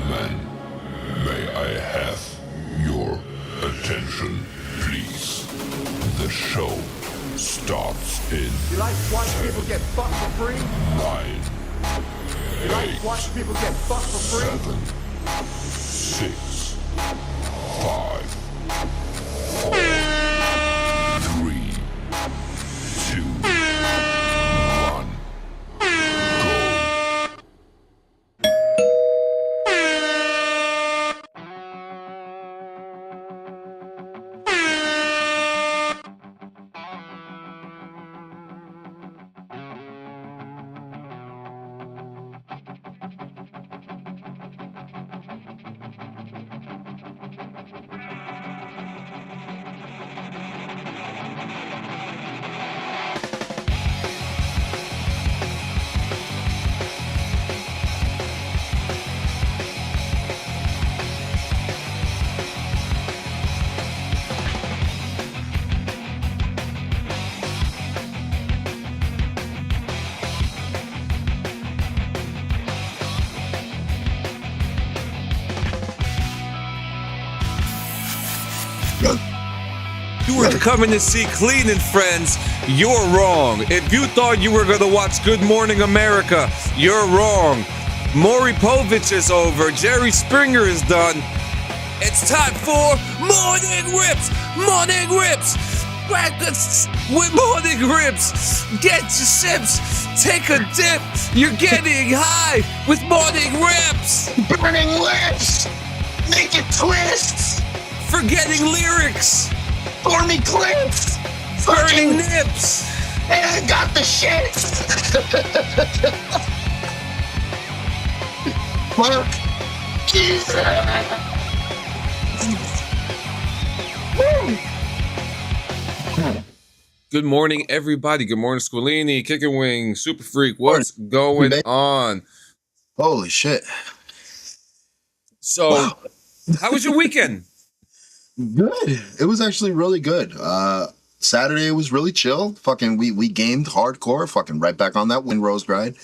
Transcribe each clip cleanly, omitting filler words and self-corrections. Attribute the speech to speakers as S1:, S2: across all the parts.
S1: gentlemen, may I have your attention, please? The show starts in
S2: You like watching people get fucked for free?
S1: 9,
S2: You like watching people get fucked for free?
S1: 7, 6, 5, 4, 3, 2, 1, go.
S3: You were coming to see Clean and Friends, you're wrong. If you thought you were going to watch Good Morning America, you're wrong. Maury Povich is over. Jerry Springer is done. It's time for Morning Rips! Morning Rips! Breakfast with Morning Rips! Get your sips! Take a dip! You're getting high with Morning Rips!
S4: Burning lips! Naked twists!
S3: Forgetting lyrics!
S4: Stormy clips!
S3: Burning nips!
S4: And I got the shits! Fuck! Jesus! Woo!
S3: Good morning, everybody. Good morning, Squilini, Kicking Wing, Super Freak. What's going on?
S4: Holy shit.
S3: So,
S4: Wow.
S3: how was your weekend?
S4: Good. It was actually really good. Saturday was really chill. Fucking we gamed hardcore. Fucking right back on that Windrose grind.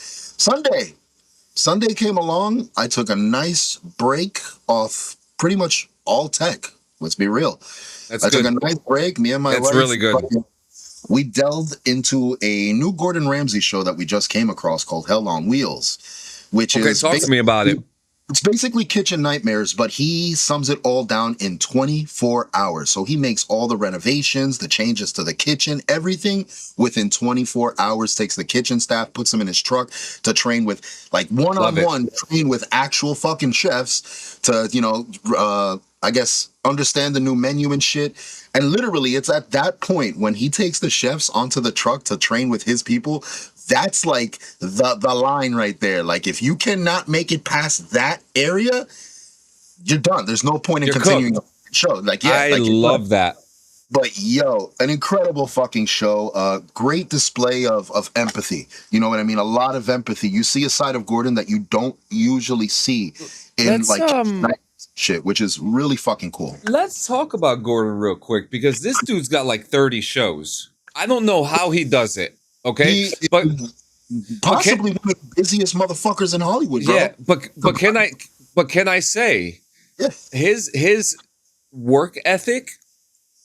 S4: Sunday came along. I took a nice break off pretty much all tech. Let's be real.
S3: That's
S4: I
S3: good.
S4: took a nice break. Me and my
S3: That's
S4: wife.
S3: really good.
S4: We delved into a new Gordon Ramsay show that we just came across called Hell on Wheels, which
S3: Okay,
S4: is
S3: talk to me about it.
S4: It's basically kitchen nightmares, but he sums it all down in 24 hours. So he makes all the renovations, the changes to the kitchen, everything within 24 hours, takes the kitchen staff, puts them in his truck to train with, like, one-on-one, train with actual fucking chefs to, I guess, understand the new menu and shit. And literally, it's at that point when he takes the chefs onto the truck to train with his people, that's like the line right there. Like, if you cannot make it past that area, you're done. There's no point in
S3: You're
S4: continuing
S3: cooked.
S4: the show. Like, yeah,
S3: I
S4: like,
S3: love that.
S4: But yo, an incredible fucking show. Great display of empathy. You know what I mean? A lot of empathy. You see a side of Gordon that you don't usually see in shit, which is really fucking cool.
S3: Let's talk about Gordon real quick because this dude's got like 30 shows. I don't know how he does it. Okay, but
S4: possibly one of the busiest motherfuckers in Hollywood, bro.
S3: Yeah, but can I say,
S4: Yeah.
S3: his work ethic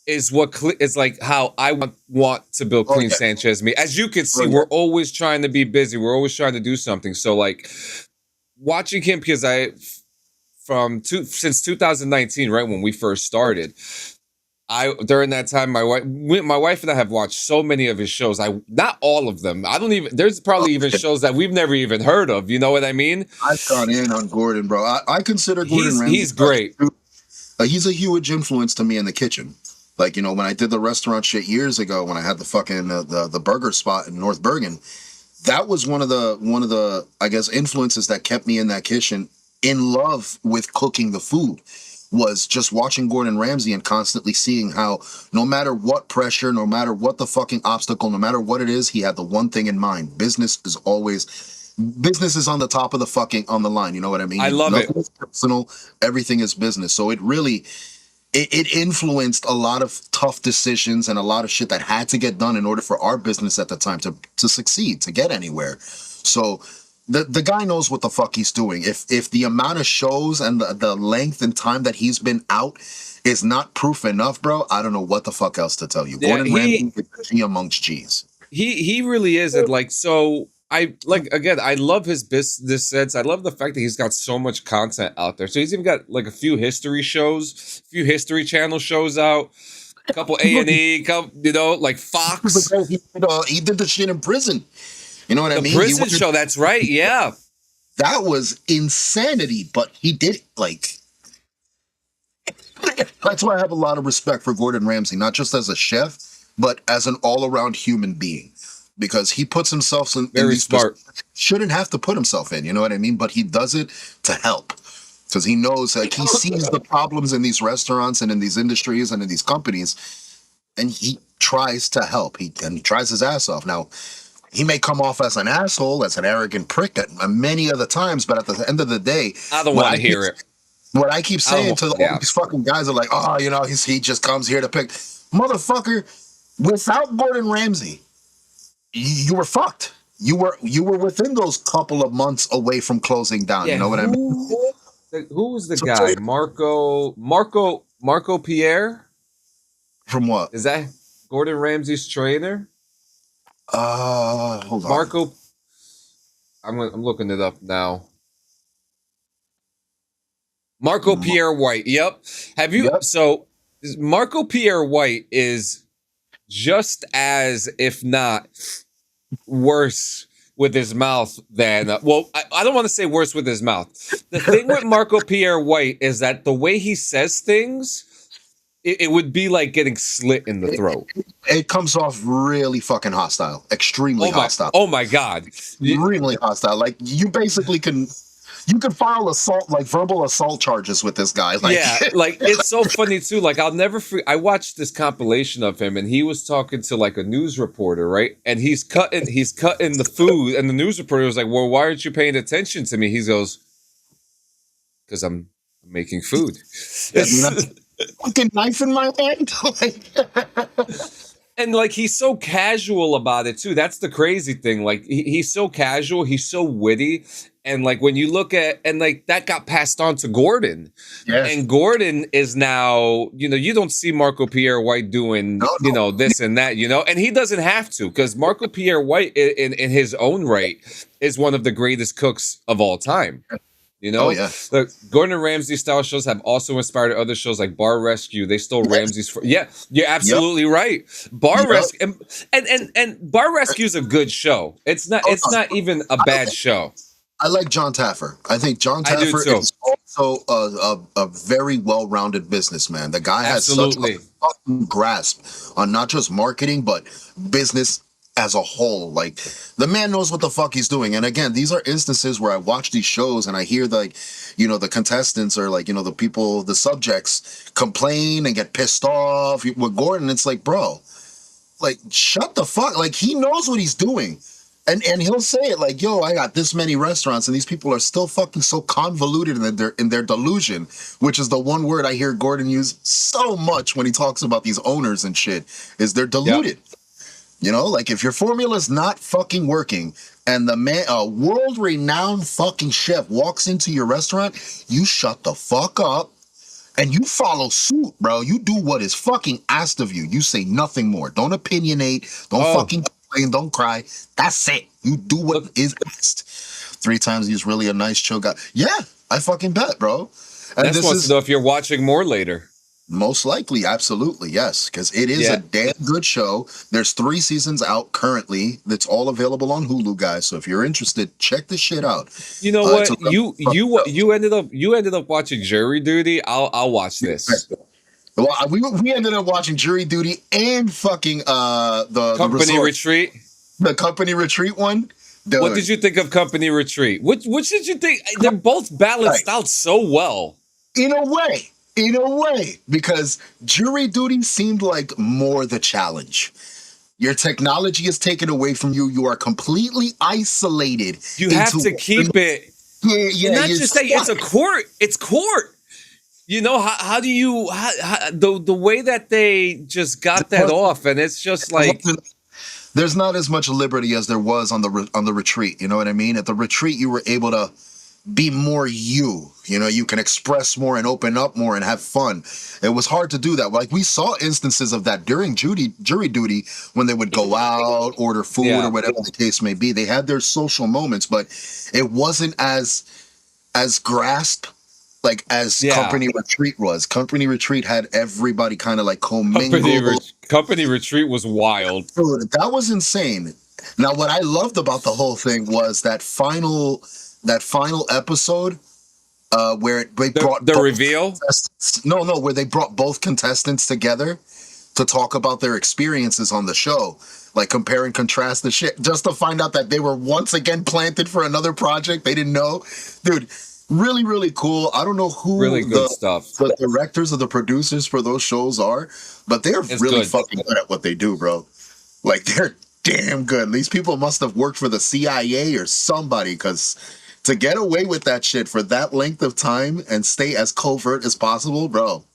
S3: is what is like how I want to build Clean Sanchez me. As you can see, we're always trying to be busy. We're always trying to do something. So like watching him, because since 2019, right when we first started, during that time, my wife and I have watched so many of his shows. Not all of them. There's probably even shows that we've never even heard of. You know what I mean?
S4: I've gone in on Gordon, bro. I consider Gordon Ramsay.
S3: He's great.
S4: He's a huge influence to me in the kitchen. Like, when I did the restaurant shit years ago, when I had the fucking the burger spot in North Bergen, that was one of the I guess influences that kept me in that kitchen, in love with cooking the food. Was just watching Gordon Ramsay and constantly seeing how no matter what pressure, no matter what the fucking obstacle, no matter what it is, he had the one thing in mind. Business is on the top of on the line. You know what I mean?
S3: I love it.
S4: Nothing is personal. Everything is business. So it really, it influenced a lot of tough decisions and a lot of shit that had to get done in order for our business at the time to succeed, to get anywhere. So the guy knows what the fuck he's doing. If the amount of shows and the length and time that he's been out is not proof enough, bro, I don't know what the fuck else to tell you.
S3: Yeah,
S4: Gordon Ramsay is G amongst G's.
S3: He really is. And like, so I like, again, I love his business sense. I love the fact that he's got so much content out there. So he's even got like a few history shows, a few History Channel shows out, a couple A&E, you know, like Fox.
S4: He did the shit in prison. You know what I mean?
S3: The prison show, that's right, yeah.
S4: That was insanity, but he did like. That's why I have a lot of respect for Gordon Ramsay, not just as a chef, but as an all-around human being, because he puts himself in
S3: Very
S4: these
S3: smart.
S4: shouldn't have to put himself in. You know what I mean? But he does it to help, because he knows, like, he sees the problems in these restaurants and in these industries and in these companies, and he tries to help. He tries his ass off. Now, he may come off as an asshole, as an arrogant prick at many other times, but at the end of the day,
S3: I don't want to hear it.
S4: what I keep saying to all these fucking guys are like, oh, you know, he just comes here to pick. Motherfucker, without Gordon Ramsay, you were fucked. You were within those couple of months away from closing down.
S3: Yeah,
S4: you know what I mean?
S3: Who was the guy? Marco Pierre?
S4: From what?
S3: Is that Gordon Ramsay's trainer?
S4: Hold on.
S3: Marco. I'm looking it up now. Marco Pierre White. Yep. Have you?
S4: Yep.
S3: So Marco Pierre White is just as, if not worse with his mouth than. Well, I don't want to say worse with his mouth. The thing with Marco Pierre White is that the way he says things, it would be like getting slit in the throat.
S4: It comes off really fucking hostile. Extremely hostile.
S3: Oh my God.
S4: Extremely hostile. Like, you basically can file assault, like verbal assault charges with this guy. Like,
S3: yeah, like, it's so funny too. Like, I'll never forget. I watched this compilation of him, and he was talking to like a news reporter, right? And he's cutting the food, and the news reporter was like, "Well, why aren't you paying attention to me?" He goes, "Because I'm making food."
S4: fucking knife in my hand.
S3: And like, he's so casual about it too. That's the crazy thing. Like, he's so casual, he's so witty. And like, when you look at, and like, that got passed on to Gordon.
S4: Yes.
S3: And Gordon is now, you know, you don't see Marco Pierre White doing, you know, this and that, you know, and he doesn't have to, because Marco Pierre White in his own right is one of the greatest cooks of all time. You know, the Gordon Ramsay style shows have also inspired other shows like Bar Rescue. They stole Ramsay's. Yeah, you're absolutely right. Bar Rescue and Bar Rescue is a good show. It's not even a bad show.
S4: I like John Taffer. I think John Taffer is also a very well-rounded businessman. The guy has such a fucking grasp on not just marketing but business as a whole. Like, the man knows what the fuck he's doing. And again, these are instances where I watch these shows and I hear, like, you know, the contestants or, like, you know, the people, the subjects complain and get pissed off. With Gordon, it's like, bro, like, shut the fuck. Like, he knows what he's doing. And he'll say it like, yo, I got this many restaurants and these people are still fucking so convoluted in their delusion, which is the one word I hear Gordon use so much when he talks about these owners and shit, is they're deluded. Yep. You know, like, if your formula's not fucking working and the man, a world-renowned fucking chef walks into your restaurant, you shut the fuck up and you follow suit, bro. You do what is fucking asked of you. You say nothing more. Don't opinionate. Don't fucking complain. Don't cry. That's it. You do what is asked. 3 times he's really a nice, chill guy. Yeah, I fucking bet, bro. And
S3: this wants to know if you're watching more later.
S4: Most likely, absolutely, yes, because it is a damn good show. There's 3 seasons out currently. That's all available on Hulu, guys. So if you're interested, check this shit out.
S3: You know what? You ended up watching Jury Duty. I'll watch this.
S4: Well, we ended up watching Jury Duty and fucking the
S3: Company Retreat.
S4: The Company Retreat one. Dude.
S3: What did you think of Company Retreat? Which did you think? They're both balanced out so well.
S4: In a way, because Jury Duty seemed like more the challenge. Your technology is taken away from you. You are completely isolated.
S3: You have to keep it.
S4: Yeah.
S3: Not just say it's a court. It's court. You know, how do you the way that they just got that off, and it's just like
S4: there's not as much liberty as there was on the retreat. You know what I mean? At the retreat, you were able to be more you. You know, you can express more and open up more and have fun. It was hard to do that. Like, we saw instances of that during jury duty when they would go out, order food or whatever the case may be. They had their social moments, but it wasn't as grasped like as company retreat was. Company retreat had everybody kind of like commingled.
S3: Company retreat was wild.
S4: Dude, that was insane. Now, what I loved about the whole thing was that final episode where they brought
S3: the reveal.
S4: Where they brought both contestants together to talk about their experiences on the show, like compare and contrast the shit, just to find out that they were once again planted for another project they didn't know. Dude, really, really cool. I don't know who
S3: really good stuff
S4: the directors or the producers for those shows are, but they're really fucking good at what they do, bro. Like, they're damn good. These people must have worked for the CIA or somebody, because to get away with that shit for that length of time and stay as covert as possible, bro.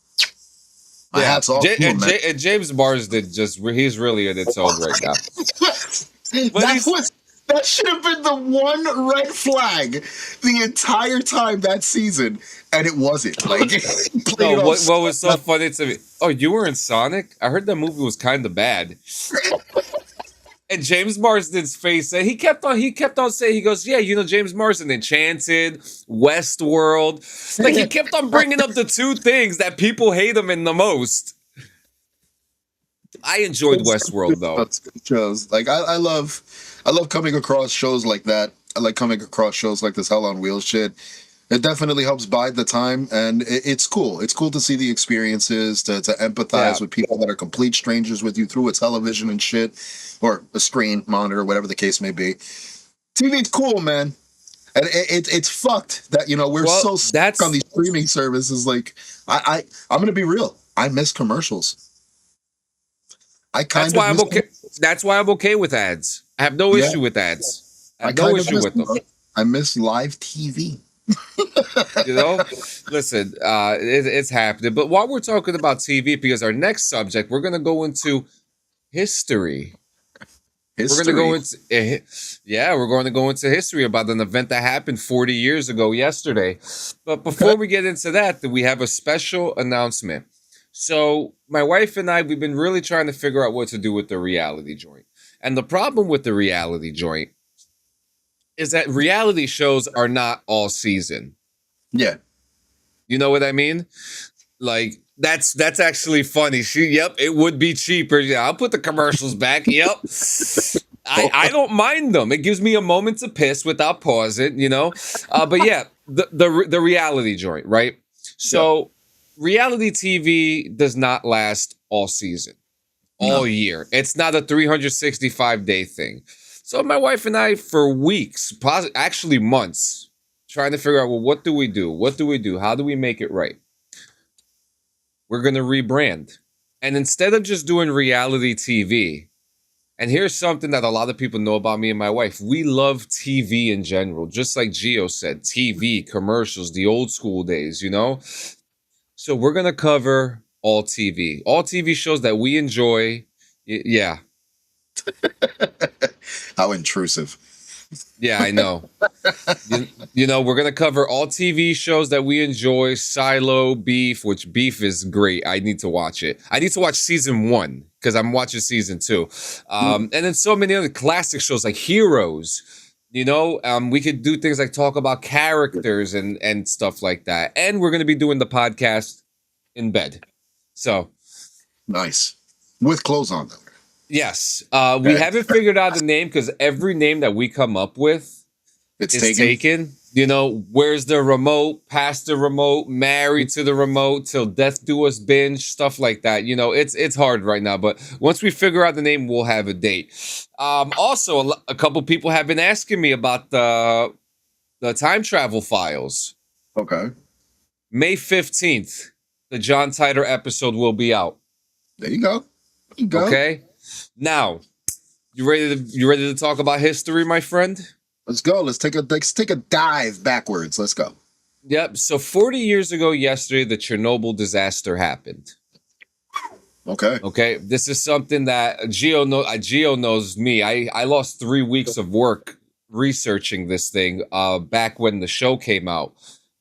S4: My hat's off to him, man.
S3: And James Marsden he's really in its own right now.
S4: That should have been the one red flag the entire time that season, and it wasn't. Like,
S3: what was so funny to me? Oh, you were in Sonic? I heard that movie was kind of bad. And James Marsden's face, he kept on saying, he goes, yeah, you know, James Marsden, Enchanted, Westworld. Like, he kept on bringing up the two things that people hate him in the most. I enjoyed Westworld, though.
S4: That's good shows. Like, I love coming across shows like that. I like coming across shows like this Hell on Wheels shit. It definitely helps bide the time, and it's cool. It's cool to see the experiences, to empathize with people that are complete strangers with you through a television and shit, or a screen, monitor, whatever the case may be. TV's cool, man. And it's fucked that, you know, we're so stuck on these streaming services. Like, I'm going to be real. I miss commercials.
S3: That's why I'm okay with ads. I have no issue with ads. I have no issue with them.
S4: I miss live TV.
S3: You know, listen, it's happening. But while we're talking about TV, because our next subject, we're going to go into history. We're going to go into history about an event that happened 40 years ago yesterday. But before we get into that, we have a special announcement. So my wife and I, we've been really trying to figure out what to do with the reality joint. And the problem with the reality joint is that reality shows are not all season. Yeah. You know what I mean? Like, that's actually funny. It would be cheaper. Yeah, I'll put the commercials back. Yep. I don't mind them. It gives me a moment to piss without pausing, you know? But yeah, the reality joint, right? So reality TV does not last all season, all year. It's not a 365-day thing. So my wife and I, for weeks, actually months, trying to figure out, well, what do we do? What do we do? How do we make it right? We're going to rebrand. And instead of just doing reality TV, and here's something that a lot of people know about me and my wife, we love TV in general. Just like Gio said, TV, commercials, the old school days, you know? So we're going to cover all TV shows that we enjoy. Yeah.
S4: How intrusive.
S3: Yeah, I know. you know, we're going to cover all TV shows that we enjoy. Silo, Beef, which Beef is great. I need to watch it. I need to watch season 1 because I'm watching season 2. And then so many other classic shows like Heroes. You know, we could do things like talk about characters and stuff like that. And we're going to be doing the podcast in bed. So.
S4: Nice. With clothes on, though.
S3: Yes. We haven't figured out the name because every name that we come up with is taken. You know, where's the remote, past the remote, married to the remote, till death do us binge, stuff like that. You know, it's hard right now. But once we figure out the name, we'll have a date. Also, a couple people have been asking me about the time travel files.
S4: Okay.
S3: May 15th, the John Titor episode will be out.
S4: There you go.
S3: Okay. Now, you ready to talk about history, my friend?
S4: Let's go. Let's take a dive backwards. Let's go.
S3: Yep. So 40 years ago yesterday, the Chernobyl disaster happened.
S4: Okay.
S3: Okay, this is something that Geo knows me. I lost 3 weeks of work researching this thing back when the show came out.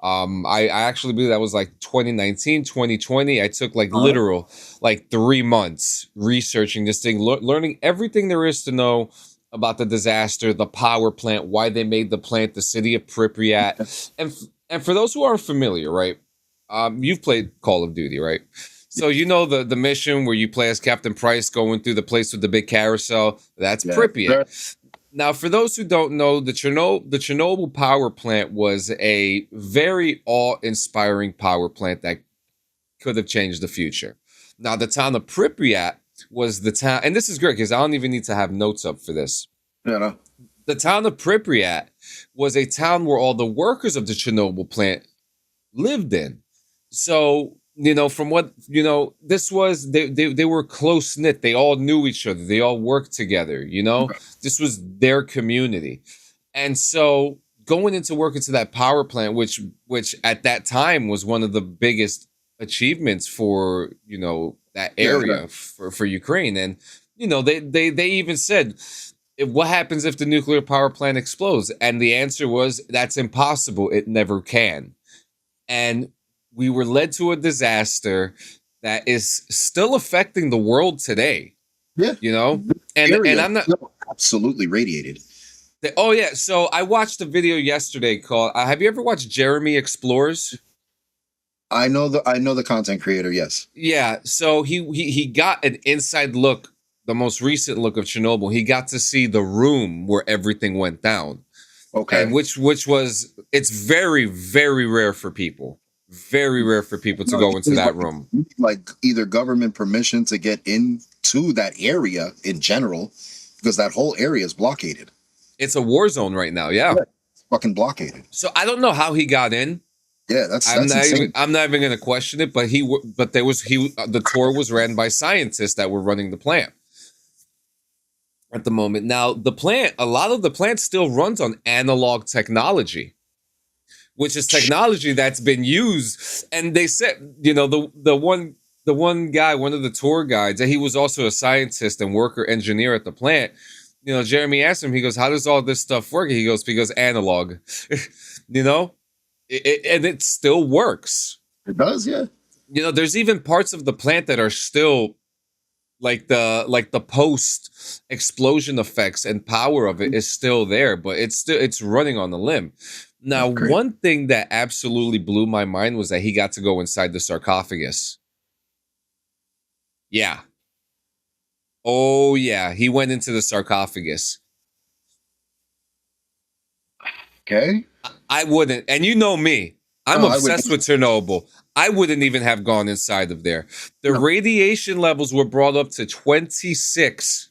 S3: I actually believe that was like 2019, 2020. I took like
S4: Uh-huh.
S3: literal like 3 months researching this thing, learning everything there is to know about the disaster, the power plant, why they made the plant, the city of Pripyat, and for those who aren't familiar, right? You've played Call of Duty, right? So you know the mission where you play as Captain Price going through the place with the big carousel. That's
S4: Yeah.
S3: Pripyat. Now, for those who don't know, the Chernobyl power plant was a very awe-inspiring power plant that could have changed the future. Now, the town of Pripyat was the town, and this is great because I don't even need to have notes up for this.
S4: You know.
S3: The town of Pripyat was a town where all the workers of the Chernobyl plant lived in. So, from what, this was, they were close knit. They all knew each other. They all worked together, This was their community. And so going into work into that power plant, which at that time was one of the biggest achievements for, that area for Ukraine. And, they even said, what happens if the nuclear power plant explodes? And the answer was, that's impossible. It never can. And we were led to a disaster that is still affecting the world today.
S4: Yeah.
S3: And I'm not
S4: absolutely radiated.
S3: Oh yeah, so I watched a video yesterday called have you ever watched Jeremy Explores?
S4: I know the content creator, yes.
S3: Yeah, so he got an inside look, the most recent look of Chernobyl. He got to see the room where everything went down.
S4: Okay.
S3: And which was, it's very, very rare for people. Very rare for people to go into that room.
S4: Like either government permission to get into that area in general, because that whole area is blockaded.
S3: It's a war zone right now, yeah.
S4: It's fucking blockaded.
S3: So I don't know how he got in.
S4: Yeah, that's
S3: I'm
S4: insane.
S3: not even going to question it, but the tour was ran by scientists that were running the plant at the moment. Now, a lot of the plant still runs on analog technology, which is technology that's been used. And they said, the one guy, one of the tour guides, and he was also a scientist and worker engineer at the plant. Jeremy asked him, he goes, how does all this stuff work? He goes, because analog, and it still works.
S4: It does, yeah.
S3: There's even parts of the plant that are still like the post explosion effects and power of it is still there, but it's running on the limb. Now, one thing that absolutely blew my mind was that he got to go inside the sarcophagus. Yeah. Oh, yeah. He went into the sarcophagus.
S4: Okay.
S3: I wouldn't. And you know me. I'm obsessed with Chernobyl. I wouldn't even have gone inside of there. The radiation levels were brought up to 26.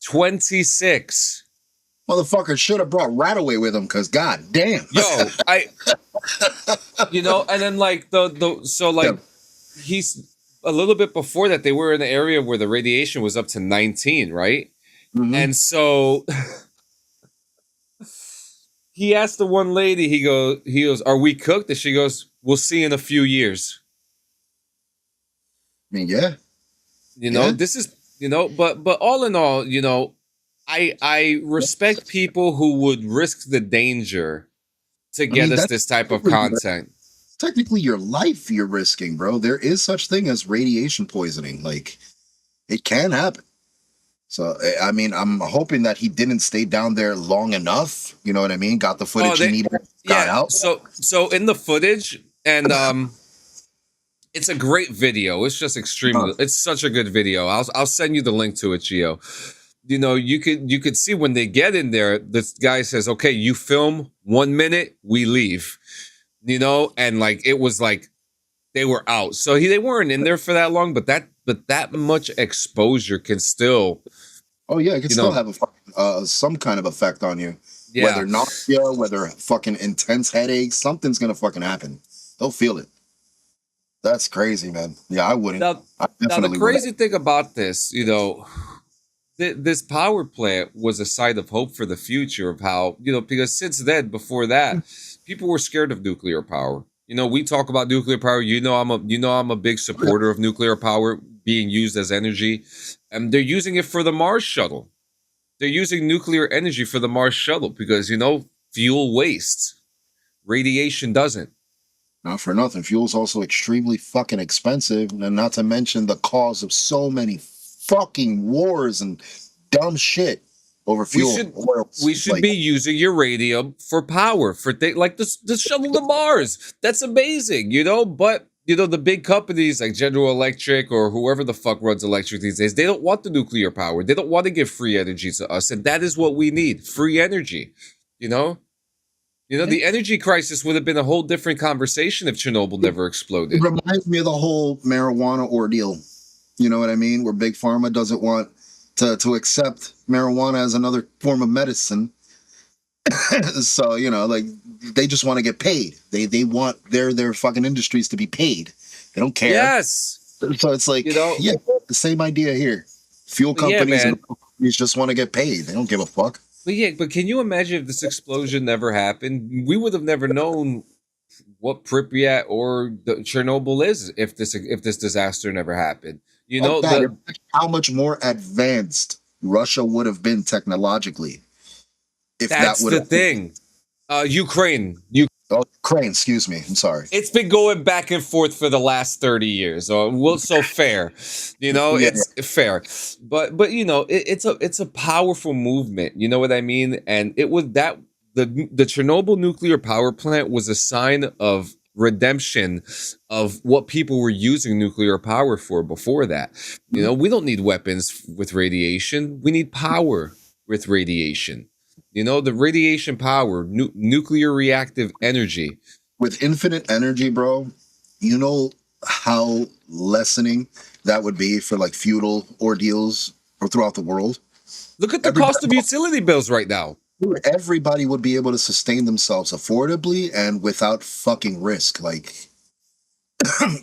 S3: 26.
S4: Motherfucker should have brought Rataway with him, because god damn.
S3: Yo, and then he's a little bit before that, they were in an area where the radiation was up to 19, right?
S4: Mm-hmm.
S3: And so he asked the one lady, he goes, are we cooked? And she goes, we'll see in a few years.
S4: I mean, yeah.
S3: This is, but all in all, I respect people who would risk the danger to get us this type of content.
S4: Technically your life you're risking, bro. There is such thing as radiation poisoning. Like, it can happen. So, I mean, I'm hoping that he didn't stay down there long enough. You know what I mean? Got the footage he needed, got out.
S3: So in the footage, and it's a great video. It's just extremely, it's such a good video. I'll send you the link to it, Gio. You could see when they get in there, this guy says, okay, you film 1 minute, we leave. And it was like they were out. So they weren't in there for that long, but that much exposure can still.
S4: Oh yeah, it can still have some kind of effect on you. Yeah. Whether nausea, whether fucking intense headaches, something's gonna fucking happen. They'll feel it. That's crazy, man. Yeah, I wouldn't. Now
S3: the crazy thing about this, this power plant was a sign of hope for the future of how, because since then, before that, people were scared of nuclear power. We talk about nuclear power. I'm a big supporter of nuclear power. being used as energy. And they're using it for the Mars shuttle. They're using nuclear energy for the Mars shuttle because, fuel wastes. Radiation doesn't.
S4: Not for nothing. Fuel's also extremely fucking expensive, and not to mention the cause of so many fucking wars and dumb shit over fuel.
S3: We should be using uranium for power for things like the shuttle to Mars. That's amazing, But the big companies like General Electric or whoever the fuck runs electric these days, they don't want the nuclear power. They don't want to give free energy to us, and that is what we need: free energy. The energy crisis would have been a whole different conversation if Chernobyl never exploded.
S4: It reminds me of the whole marijuana ordeal. You know what I mean? Where Big Pharma doesn't want to accept marijuana as another form of medicine. So, they just want to get paid. They want their fucking industries to be paid. They don't care.
S3: Yes.
S4: So it's like, the same idea here. Fuel companies and companies just want to get paid. They don't give a fuck.
S3: But can you imagine if this explosion never happened? We would have never known what Pripyat or Chernobyl is if this disaster never happened.
S4: How much more advanced Russia would have been technologically if
S3: that's
S4: that would have
S3: the thing. Ukraine.
S4: Ukraine, excuse me. I'm sorry.
S3: It's been going back and forth for the last 30 years. So fair. It's fair. But it's a powerful movement. You know what I mean? And it was that the Chernobyl nuclear power plant was a sign of redemption of what people were using nuclear power for before that. We don't need weapons with radiation. We need power with radiation. The radiation power, nuclear reactive energy.
S4: With infinite energy, bro, you know how lessening that would be for like feudal ordeals or throughout the world?
S3: Look at the cost of utility bills right now.
S4: Everybody would be able to sustain themselves affordably and without fucking risk. Like,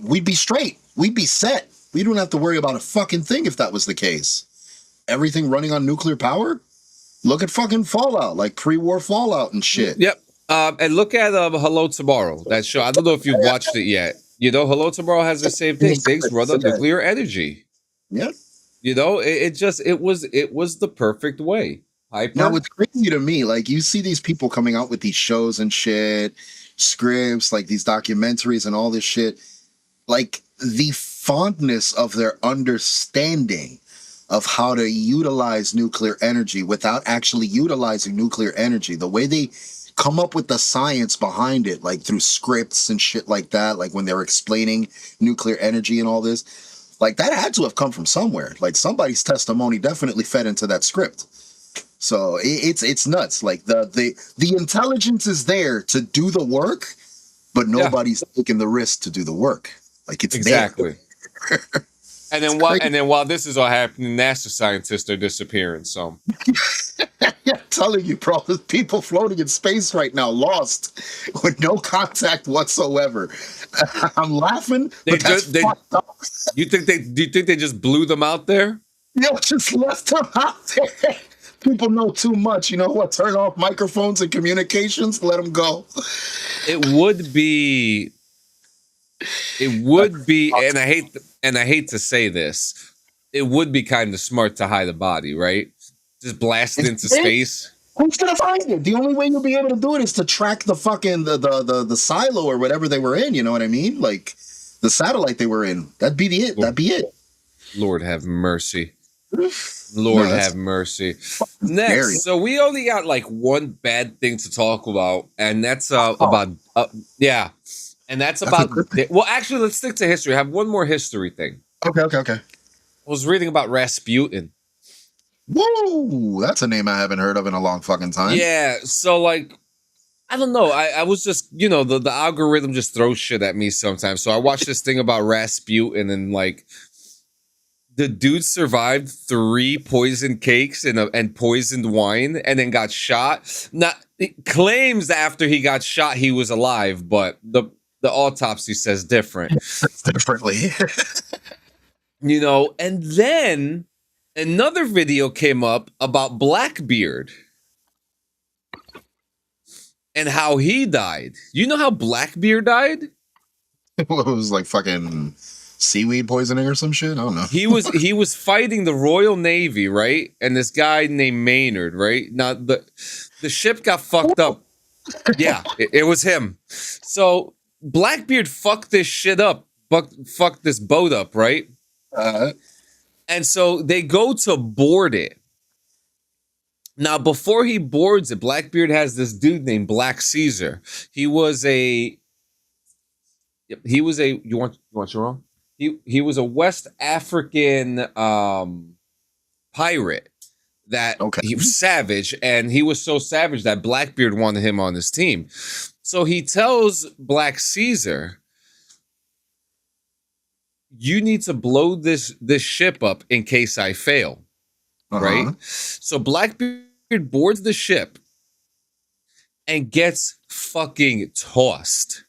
S4: we'd be straight. We'd be set. We don't have to worry about a fucking thing if that was the case. Everything running on nuclear power? Look at fucking Fallout, like pre-war Fallout and shit.
S3: Yep. And look at Hello Tomorrow, that show. I don't know if you've watched it yet. Hello Tomorrow has the same thing. Things run on nuclear energy.
S4: Yeah.
S3: It was the perfect way. Hyper.
S4: Now, it's crazy to me, like, you see these people coming out with these shows and shit, scripts, like these documentaries and all this shit. Like, the fondness of their understanding of how to utilize nuclear energy without actually utilizing nuclear energy. The way they come up with the science behind it, like through scripts and shit like that, like when they're explaining nuclear energy and all this, like that had to have come from somewhere. Like somebody's testimony definitely fed into that script. So it's nuts. Like the intelligence is there to do the work, but nobody's taking the risk to do the work. Like it's
S3: exactly.
S4: There.
S3: And then while this is all happening, NASA scientists are disappearing. So,
S4: I'm telling you, bro, there's people floating in space right now, lost with no contact whatsoever. I'm laughing, but that's fucked up.
S3: Do you think they just blew them out there?
S4: Just left them out there. People know too much. You know what? Turn off microphones and communications. Let them go.
S3: It would be, and I hate to say this, it would be kind of smart to hide a body, right? Just blast it into space.
S4: Who's gonna find it? The only way you'll be able to do it is to track the fucking the silo or whatever they were in. You know what I mean? Like the satellite they were in. That'd be it. That'd be it.
S3: Lord have mercy. Lord have mercy. Next,
S4: scary.
S3: So we only got like one bad thing to talk about, and that's about and that's about. Well, actually, let's stick to history. I have one more history thing.
S4: Okay.
S3: I was reading about Rasputin.
S4: Whoa, that's a name I haven't heard of in a long fucking time.
S3: Yeah, so like, I don't know. I was just, the algorithm just throws shit at me sometimes. So I watched this thing about Rasputin, and like, the dude survived 3 poisoned cakes and poisoned wine, and then got shot. Now, it claims after he got shot he was alive, but the autopsy says different.
S4: Differently.
S3: And then another video came up about Blackbeard and how he died. You know how Blackbeard died?
S4: It was like fucking seaweed poisoning or some shit. I don't know.
S3: He was fighting the Royal Navy, right? And this guy named Maynard, right? Now the ship got fucked up. Yeah, it was him. So Blackbeard fucked this shit up. Fucked this boat up, right? And so they go to board it. Now, before he boards it, Blackbeard has this dude named Black Caesar. He was a you want your wrong? He was a West African pirate that he was savage, and he was so savage that Blackbeard wanted him on his team. So he tells Black Caesar, you need to blow this ship up in case I fail. Right? So Blackbeard boards the ship and gets fucking tossed.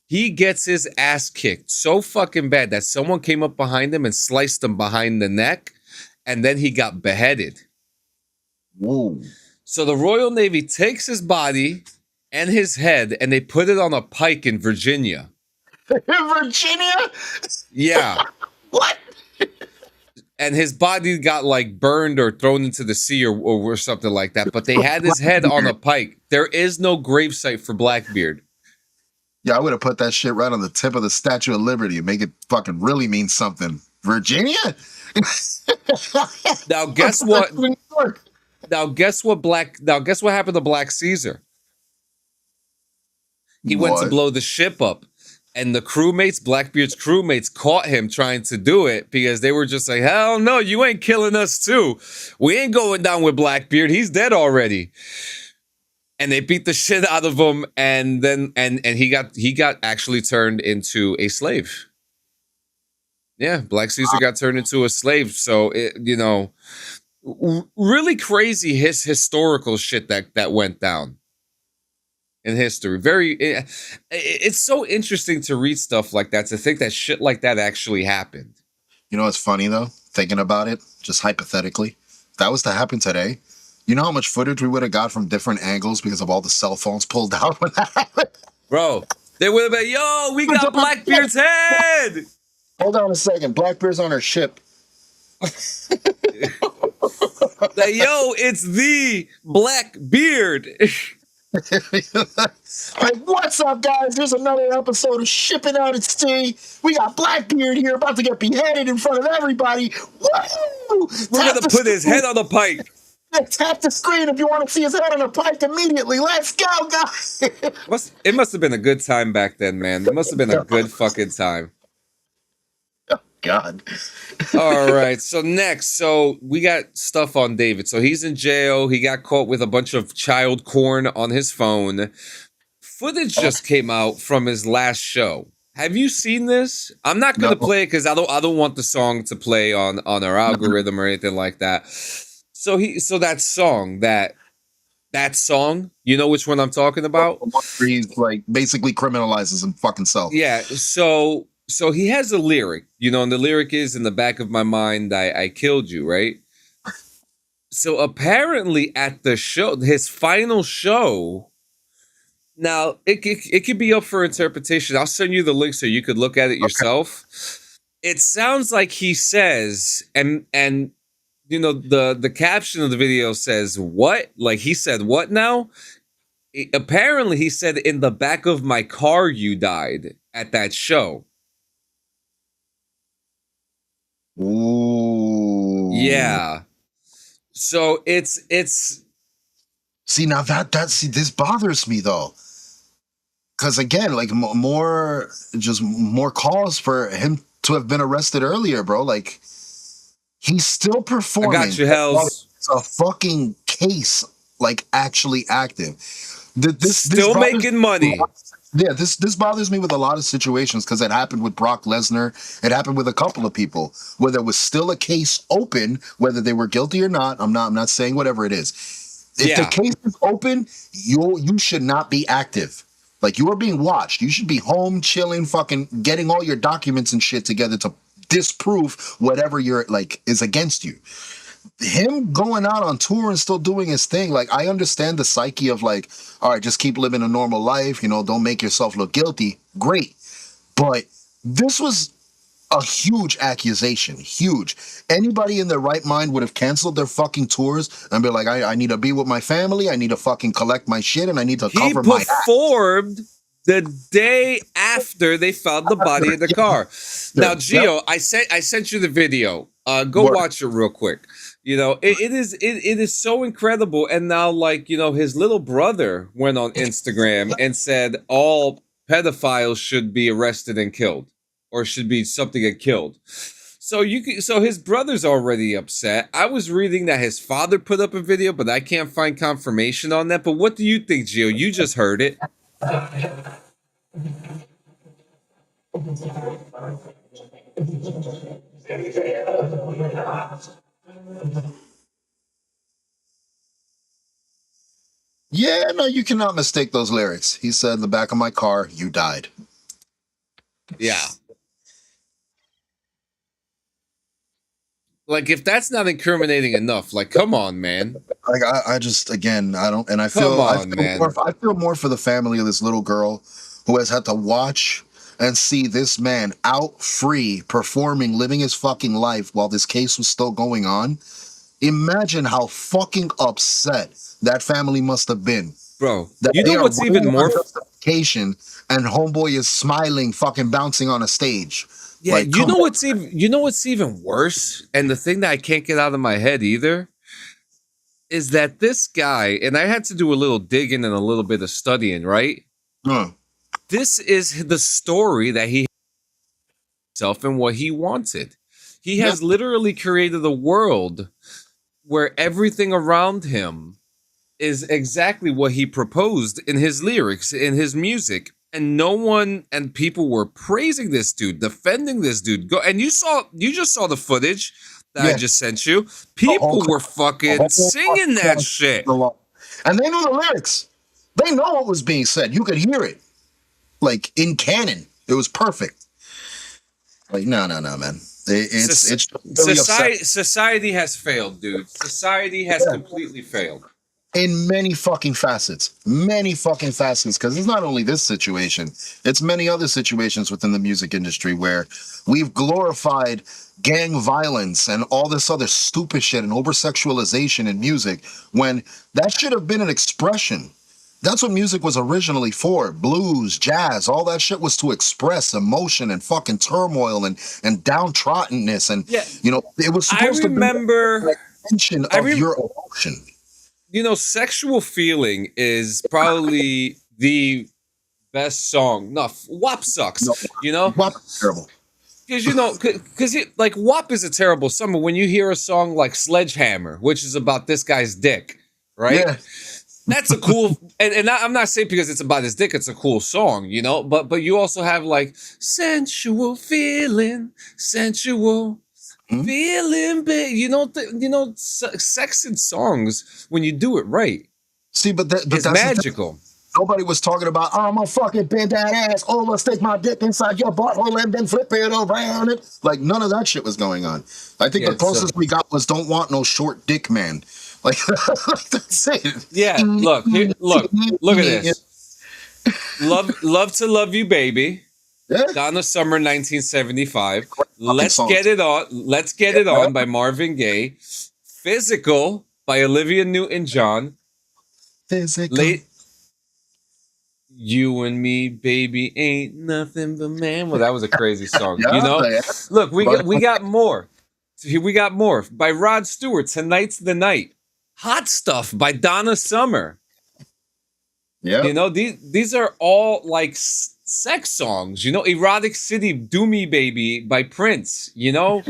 S3: He gets his ass kicked so fucking bad that someone came up behind him and sliced him behind the neck, and then he got beheaded.
S4: Whoa.
S3: So the Royal Navy takes his body and his head and they put it on a pike in Virginia.
S4: Virginia?
S3: Yeah.
S4: What?
S3: And his body got like burned or thrown into the sea or something like that. But they had his head on a pike. There is no gravesite for Blackbeard.
S4: Yeah, I would have put that shit right on the tip of the Statue of Liberty and make it fucking really mean something. Virginia?
S3: Now guess what? Now guess what happened to Black Caesar? He went to blow the ship up. And the crewmates, Blackbeard's crewmates, caught him trying to do it because they were just like, hell no, you ain't killing us too. We ain't going down with Blackbeard. He's dead already. And they beat the shit out of him, and then and he got actually turned into a slave. Yeah, Black Caesar got turned into a slave. So really crazy historical shit that went down in history. It's so interesting to read stuff like that, to think that shit like that actually happened.
S4: You know what's funny though? Thinking about it, just hypothetically, if that was to happen today, you know how much footage we would have got from different angles because of all the cell phones pulled out when that happened?
S3: Bro, they would have been, yo, we got Blackbeard's head!
S4: Hold on a second. Blackbeard's on our ship.
S3: Like, yo, it's the Blackbeard.
S4: Like, what's up, guys? Here's another episode of Shipping Out at Sea. We got Blackbeard here about to get beheaded in front of everybody. Woo!
S3: We're going to put his head on the pike.
S4: Tap the screen if you want to see his head on a pike immediately. Let's go, guys.
S3: It must have been a good time back then, man. It must have been a good fucking time.
S4: Oh, God.
S3: All right. So next, we got stuff on David. So he's in jail. He got caught with a bunch of child porn on his phone. Footage just came out from his last show. Have you seen this? I'm not going to play it because I don't want the song to play on our algorithm or anything like that. So that song, you know which one I'm talking about?
S4: He's like basically criminalizes him fucking self.
S3: Yeah. So he has a lyric, and the lyric is, in the back of my mind, I killed you, right? So apparently at the show, his final show, now it could be up for interpretation. I'll send you the link so you could look at it yourself. Okay. It sounds like he says, and the caption of the video says, what? Like, he said, what now? Apparently, he said, in the back of my car, you died at that show.
S4: Ooh.
S3: Yeah. So it's
S4: see, now this bothers me though. Cause again, like more cause for him to have been arrested earlier, bro. Like, he's still performing.
S3: I got you, Hells.
S4: It's a fucking case, like, actually active.
S3: Still making money.
S4: Yeah, this bothers me with a lot of situations because it happened with Brock Lesnar. It happened with a couple of people where there was still a case open, whether they were guilty or not. I'm not saying whatever it is. If the case is open, you should not be active. Like, you are being watched. You should be home chilling, fucking getting all your documents and shit together to disprove whatever you're like is against you. Him going out on tour and still doing his thing, like, I understand the psyche of like, all right, just keep living a normal life, don't make yourself look guilty. Great. But this was A huge accusation, huge. Anybody in their right mind would have canceled their fucking tours and be like, I need to be with my family, I need to fucking collect my shit, and I need to
S3: He
S4: cover my ass.
S3: performed the day after they found the body in the car. Now, Gio, I sent you the video. Go watch it real quick. You know, it is so incredible. And now, like, you know, his little brother went on Instagram and said all pedophiles should be arrested and killed, or should be something and killed. So so his brother's already upset. I was reading that his father put up a video, but I can't find confirmation on that. But what do you think, Gio? You just heard it.
S4: Yeah, no, you cannot mistake those lyrics. He said, in the back of my car, you died.
S3: Yeah. Like, if that's not incriminating enough, like, come on, man.
S4: Like, I just, again, I don't, and I feel,
S3: man.
S4: I feel more for the family of this little girl who has had to watch and see this man out free, performing, living his fucking life while this case was still going on. Imagine how fucking upset that family must have been.
S3: Bro, you know what's even more
S4: justification, and homeboy is smiling, fucking bouncing on a stage.
S3: Yeah,
S4: like,
S3: you know what's even worse, and the thing that I can't get out of my head either, is that this guy, and I had to do a little digging and a little bit of studying, right? This is the story that he himself and what he wanted. He has literally created a world where everything around him is exactly what he proposed in his lyrics, in his music. And no one, and people were praising this dude, defending this dude. And you just saw the footage that I just sent you. People were fucking singing that shit.
S4: And they knew the lyrics. They know what was being said. You could hear it. Like, in canon. It was perfect. Like, no, man. It's really
S3: society has failed, dude. Society has completely failed.
S4: In many fucking facets, because it's not only this situation, it's many other situations within the music industry where we've glorified gang violence and all this other stupid shit and over-sexualization in music, when that should have been an expression. That's what music was originally for. Blues, jazz, all that shit was to express emotion and fucking turmoil and downtroddenness. And, you know, it was supposed to be an extension of your emotion.
S3: You know, Sexual Feeling is probably the best song. No, WAP sucks. No, you know?
S4: WAP is terrible.
S3: Because, you know, like, WAP is a terrible song, but when you hear a song like Sledgehammer, which is about this guy's dick, right? Yeah. That's a cool, and I'm not saying because it's about his dick, it's a cool song, you know? But you also have, like, Sensual Feeling, Sensual Feeling big, sex in songs when you do it right.
S4: See, but
S3: it's
S4: that's
S3: magical.
S4: Nobody was talking about, I'm gonna fucking bend that ass over, stick my dick inside your butthole and then flip it around it. Like, none of that shit was going on. I think the closest we got was "Don't Want No Short Dick Man." Like, that's it.
S3: Yeah, look at this. Love to Love You, Baby. Yeah. Donna Summer, 1975. Let's Get It On by Marvin Gaye. Physical by Olivia Newton-John.
S4: Physical.
S3: You and Me, Baby, Ain't Nothing But Man. Well, that was a crazy song. You know? Look, we got more. We got more. By Rod Stewart, Tonight's the Night. Hot Stuff by Donna Summer. Yeah. You know, these are all like sex songs, you know. Erotic City, Do Me Baby by Prince, you know.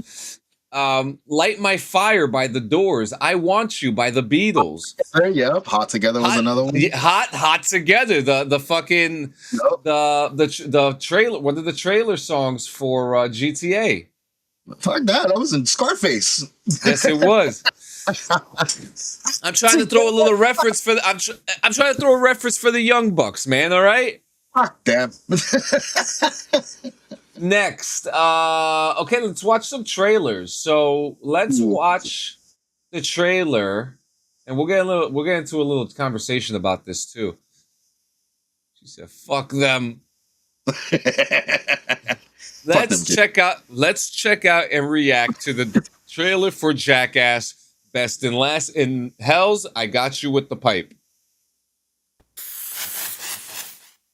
S3: Light My Fire by The Doors, I Want You by The Beatles.
S4: Yep. Hot Together was another one.
S3: Hot Together, the fucking the trailer, one of the trailer songs for GTA.
S4: Fuck that was in Scarface.
S3: Yes, it was. I'm trying to throw a little reference for I'm trying to throw a reference for the Young Bucks, man. All right.
S4: Fuck them.
S3: Next, okay, let's watch some trailers. So let's watch the trailer, and we'll get into a little conversation about this too. She said, "Fuck them." Let's check out and react to the trailer for Jackass Best and Last. In Hells, I got you with the pipe.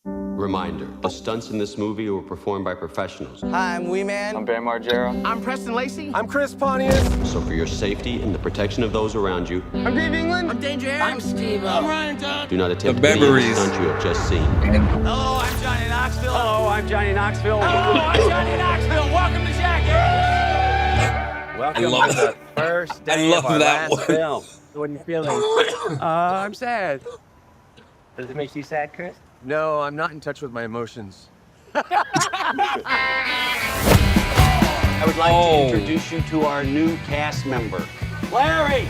S5: Reminder, the stunts in this movie were performed by professionals.
S6: Hi, I'm Wee Man.
S7: I'm Ben Margera.
S2: I'm Preston Lacey.
S6: I'm Chris Pontius.
S5: So for your safety and the protection of those around you,
S2: I'm Dave England.
S6: I'm Danger Aaron.
S2: I'm Steve. I'm Ryan Dunn.
S5: do not attempt
S3: The
S5: any of the
S3: memories.
S5: stunts you have just seen.
S6: Hello, I'm Johnny Knoxville.
S7: Hello, I'm Johnny Knoxville.
S6: Hello, I'm Johnny Knoxville. Welcome to Jackass.
S7: Welcome
S3: love
S7: to the first day
S3: love
S7: of our
S3: that
S7: last
S3: one.
S7: film. What are you feeling? I'm sad. Does it make you sad, Chris?
S6: No, I'm not in touch with my emotions.
S7: I would like
S3: Oh.
S7: to introduce you to our new cast member, Larry.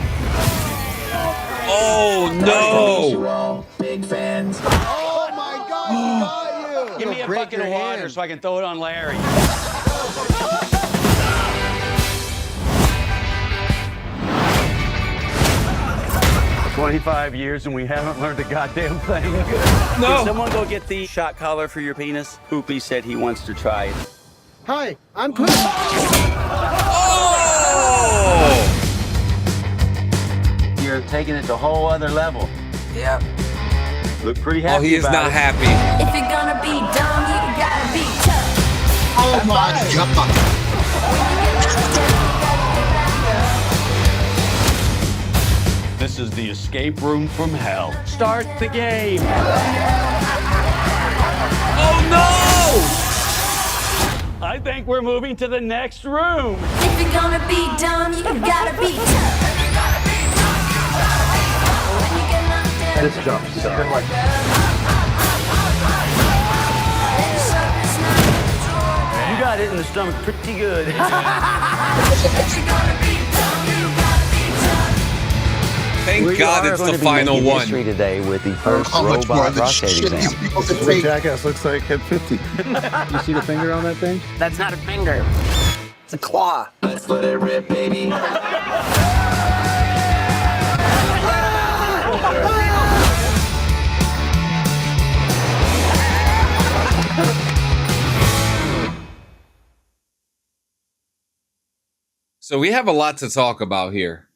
S3: Oh no!
S2: all big fans. Oh my God, he got you.
S7: Give me a
S6: break
S7: bucket
S6: your
S7: of water
S6: hand.
S7: so I can throw it on Larry. 25 years and we haven't learned a goddamn thing.
S3: No.
S7: Can someone go get the shot collar for your penis? Poopy said he wants to try it.
S2: Hi, I'm Chris.
S3: Oh!
S7: You're taking it to a whole other level.
S6: Yep.
S7: Look pretty happy
S3: Oh, he is
S7: about
S3: not
S7: it.
S3: happy.
S8: If you're gonna be dumb, you gotta be tough.
S4: Oh my God.
S7: This is the escape room from hell. Start the game.
S3: Oh no!
S7: I think we're moving to the next room.
S8: If you're gonna be dumb, you gotta be tough. When you get knocked down,
S2: This jump sucks.
S7: You got it in the stomach pretty good.
S8: if you're gonna be dumb, you gotta be tough.
S3: Thank God it's the final one.
S7: History today with the first
S4: How much more
S7: robot
S4: of this
S7: prostate
S4: shit these
S7: exam.
S4: people can take?
S2: Jackass looks like at 50. You see the finger on that thing?
S6: That's not a finger. It's a claw.
S2: Let's let it rip, baby.
S3: So we have a lot to talk about here.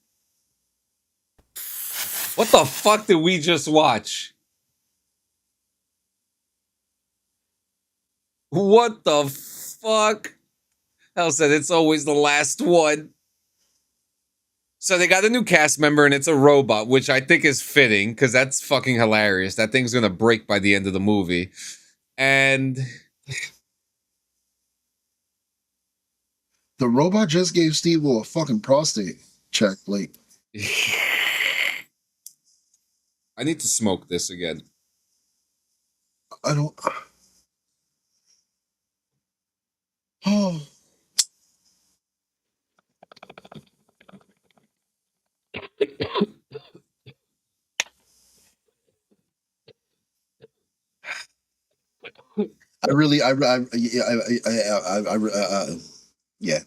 S3: What the fuck did we just watch? What the fuck? Hell said it's always the last one. So they got a new cast member and it's a robot, which I think is fitting because that's fucking hilarious. That thing's gonna break by the end of the movie. And
S4: The robot just gave Steve a fucking prostate check. Like,
S3: I need to smoke this again.
S4: I don't. Oh. Yeah.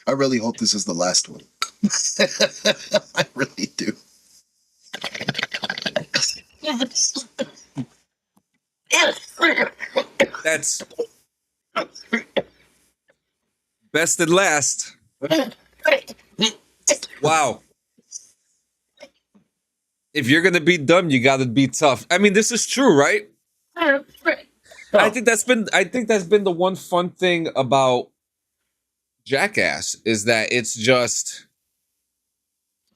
S4: I really hope this is the last one. I really do.
S3: That's best and last. Wow. If you're gonna be dumb, you gotta be tough. I mean, this is true, right? I think that's been the one fun thing about Jackass is that it's just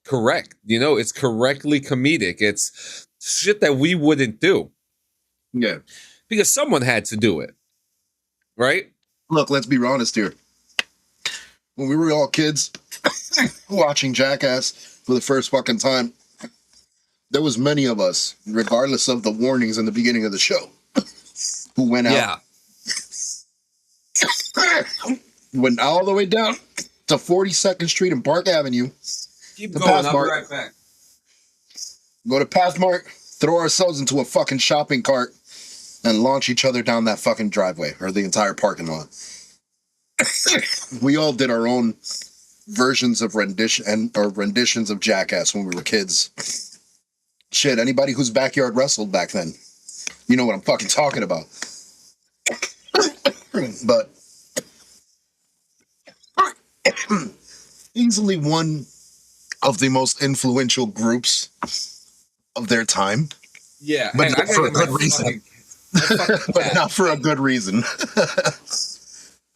S3: correct. You know, it's correctly comedic. It's shit that we wouldn't do.
S4: Yeah.
S3: Because someone had to do it. Right?
S4: Look, let's be honest here. When we were all kids watching Jackass for the first fucking time, there was many of us, regardless of the warnings in the beginning of the show, who went out, went all the way down to 42nd Street and Park Avenue.
S3: Keep
S4: The
S3: going, I'll be
S4: Pathmark.
S3: right back.
S4: Go to Pathmark, throw ourselves into a fucking shopping cart, and launch each other down that fucking driveway or the entire parking lot. We all did our own versions of renditions of Jackass when we were kids. Shit, anybody whose backyard wrestled back then, you know what I'm fucking talking about. but easily one of the most influential groups of their time,
S3: Yeah,
S4: but
S3: and I
S4: not
S3: gotta
S4: for a
S3: get my
S4: good reason.
S3: fucking
S4: But not for a good reason.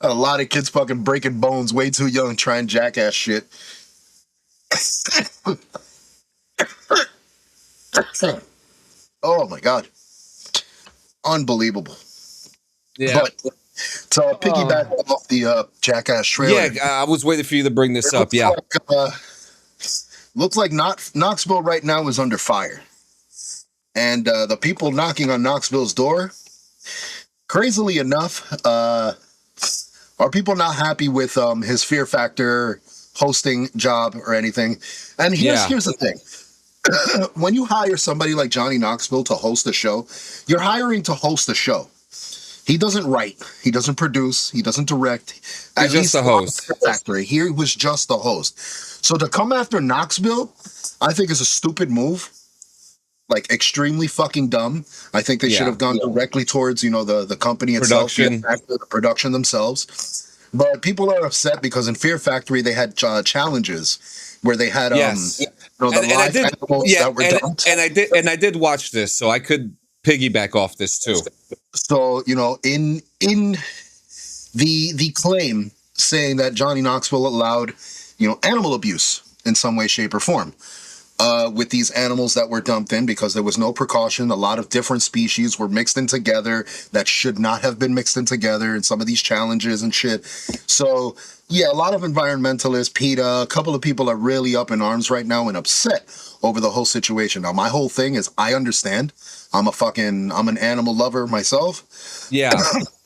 S4: A lot of kids fucking breaking bones way too young, trying jackass shit. Oh my god, unbelievable!
S3: yeah.
S4: But to piggyback off the jackass trailer,
S3: Yeah, I was waiting for you to bring this up. Yeah.
S4: Looks like Knoxville right now is under fire, and the people knocking on Knoxville's door, crazily enough, are people not happy with his Fear Factor hosting job or anything? And here's the thing. When you hire somebody like Johnny Knoxville to host a show, you're hiring to host a show. He doesn't write, he doesn't produce, he doesn't direct.
S3: He's just a host.
S4: Factory. He was just the host. So to come after Knoxville, I think is a stupid move. Like extremely fucking dumb. I think they should have gone directly towards, the company itself, the production themselves. But people are upset because in Fear Factory they had challenges where they had the live animals that were dumped.
S3: And I did watch this, so I could piggyback off this too.
S4: So, in the claim saying that Johnny Knoxville allowed, animal abuse in some way, shape, or form. With these animals that were dumped in because there was no precaution. A lot of different species were mixed in together that should not have been mixed in together in some of these challenges and shit. So, yeah, a lot of environmentalists, PETA, a couple of people are really up in arms right now and upset over the whole situation. Now, my whole thing is I understand. I'm an animal lover myself.
S3: Yeah.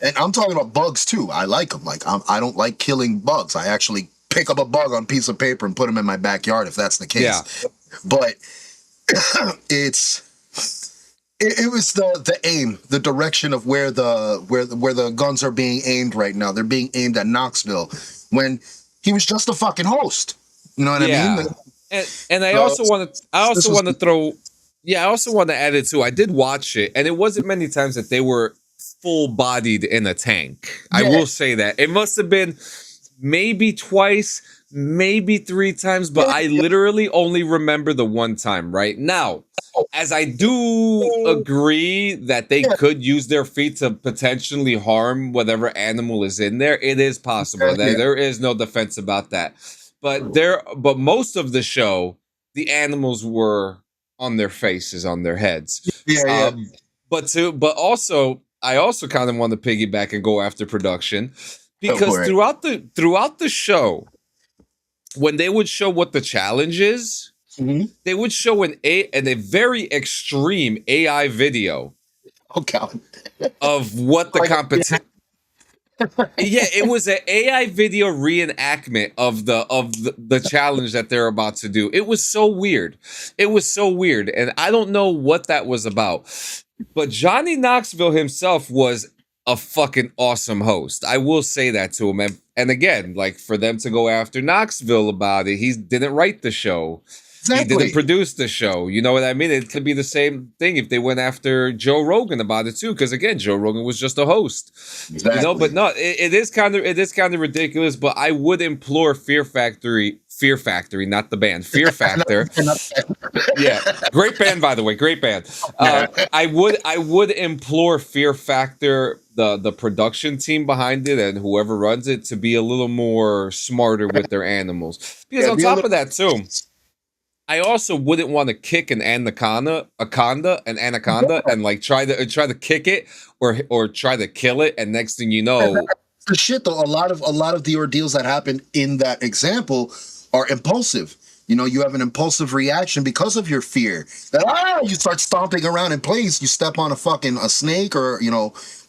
S4: And I'm talking about bugs too. I like them. Like, I don't like killing bugs. I actually pick up a bug on a piece of paper and put them in my backyard if that's the case.
S3: Yeah.
S4: But it was the aim, the direction of where the guns are being aimed right now. They're being aimed at Knoxville when he was just a fucking host. You know what I mean?
S3: And I also want to add it too. I did watch it, and it wasn't many times that they were full-bodied in a tank. I will say that. It must have been maybe twice, maybe 3 times, but I literally only remember the one time. Right now, as I do agree that they could use their feet to potentially harm whatever animal is in there, it is possible. There is no defense about that. But most of the show, the animals were on their faces, on their heads. But also, I also kind of want to piggyback and go after production. Because throughout the show, when they would show what the challenge is, they would show a very extreme AI video.
S4: Oh God!
S3: Of what the competition. Yeah, it was an AI video reenactment of the challenge that they're about to do. It was so weird. And I don't know what that was about. But Johnny Knoxville himself was a fucking awesome host. I will say that to him. And again, like, for them to go after Knoxville about it, he didn't write the show. Exactly. He didn't produce the show. You know what I mean? It could be the same thing if they went after Joe Rogan about it too. Because again, Joe Rogan was just a host. Exactly. But no, it is kind of ridiculous. But I would implore Fear Factory, not the band, Fear Factor. Yeah, great band, by the way, great band. I would implore Fear Factor, the production team behind it and whoever runs it, to be a little more smarter with their animals. Because on top of that too, I also wouldn't want to kick an anaconda, and like try to kick it or try to kill it, and next thing you know,
S4: the shit though. A lot of the ordeals that happen in that example are impulsive. You have an impulsive reaction because of your fear. That you start stomping around in place. You step on a snake or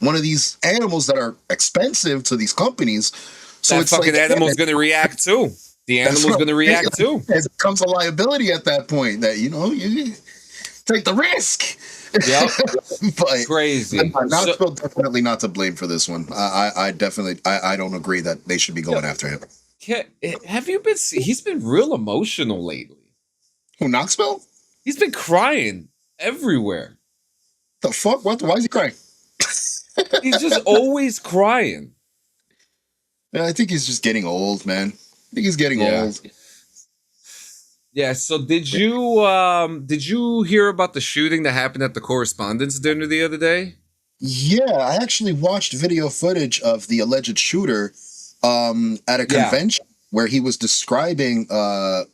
S4: one of these animals that are expensive to these companies. So
S3: that fucking animal's going to react too. The animal's going to react too.
S4: It becomes a liability at that point. That you take the risk.
S3: Yeah,
S4: but
S3: crazy.
S4: Knoxville definitely not to blame for this one. I definitely don't agree that they should be going after him.
S3: Have you been? He's been real emotional lately.
S4: Who, Knoxville?
S3: He's been crying everywhere.
S4: The fuck? What? Why is he crying?
S3: He's just always crying.
S4: Yeah, I think he's just getting old, man. I think he's getting old.
S3: Yeah, so did you hear about the shooting that happened at the Correspondents' Dinner the other day?
S4: Yeah, I actually watched video footage of the alleged shooter at a convention where he was describing a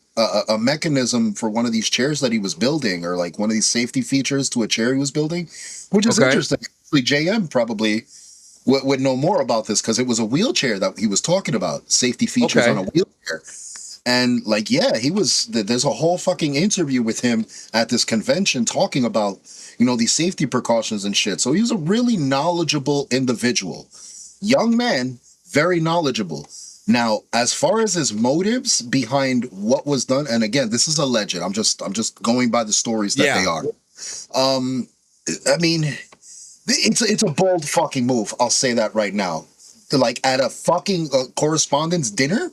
S4: mechanism for one of these chairs that he was building, or like one of these safety features to a chair he was building, which is interesting. Actually, JM probably would know more about this because it was a wheelchair that he was talking about, safety features on a wheelchair. And like, yeah, there's a whole fucking interview with him at this convention talking about, these safety precautions and shit. So he was a really knowledgeable individual. Young man, very knowledgeable. Now, as far as his motives behind what was done, and again, this is alleged. I'm just going by the stories that they are. I mean, it's a bold fucking move. I'll say that right now. Like at a fucking correspondence dinner,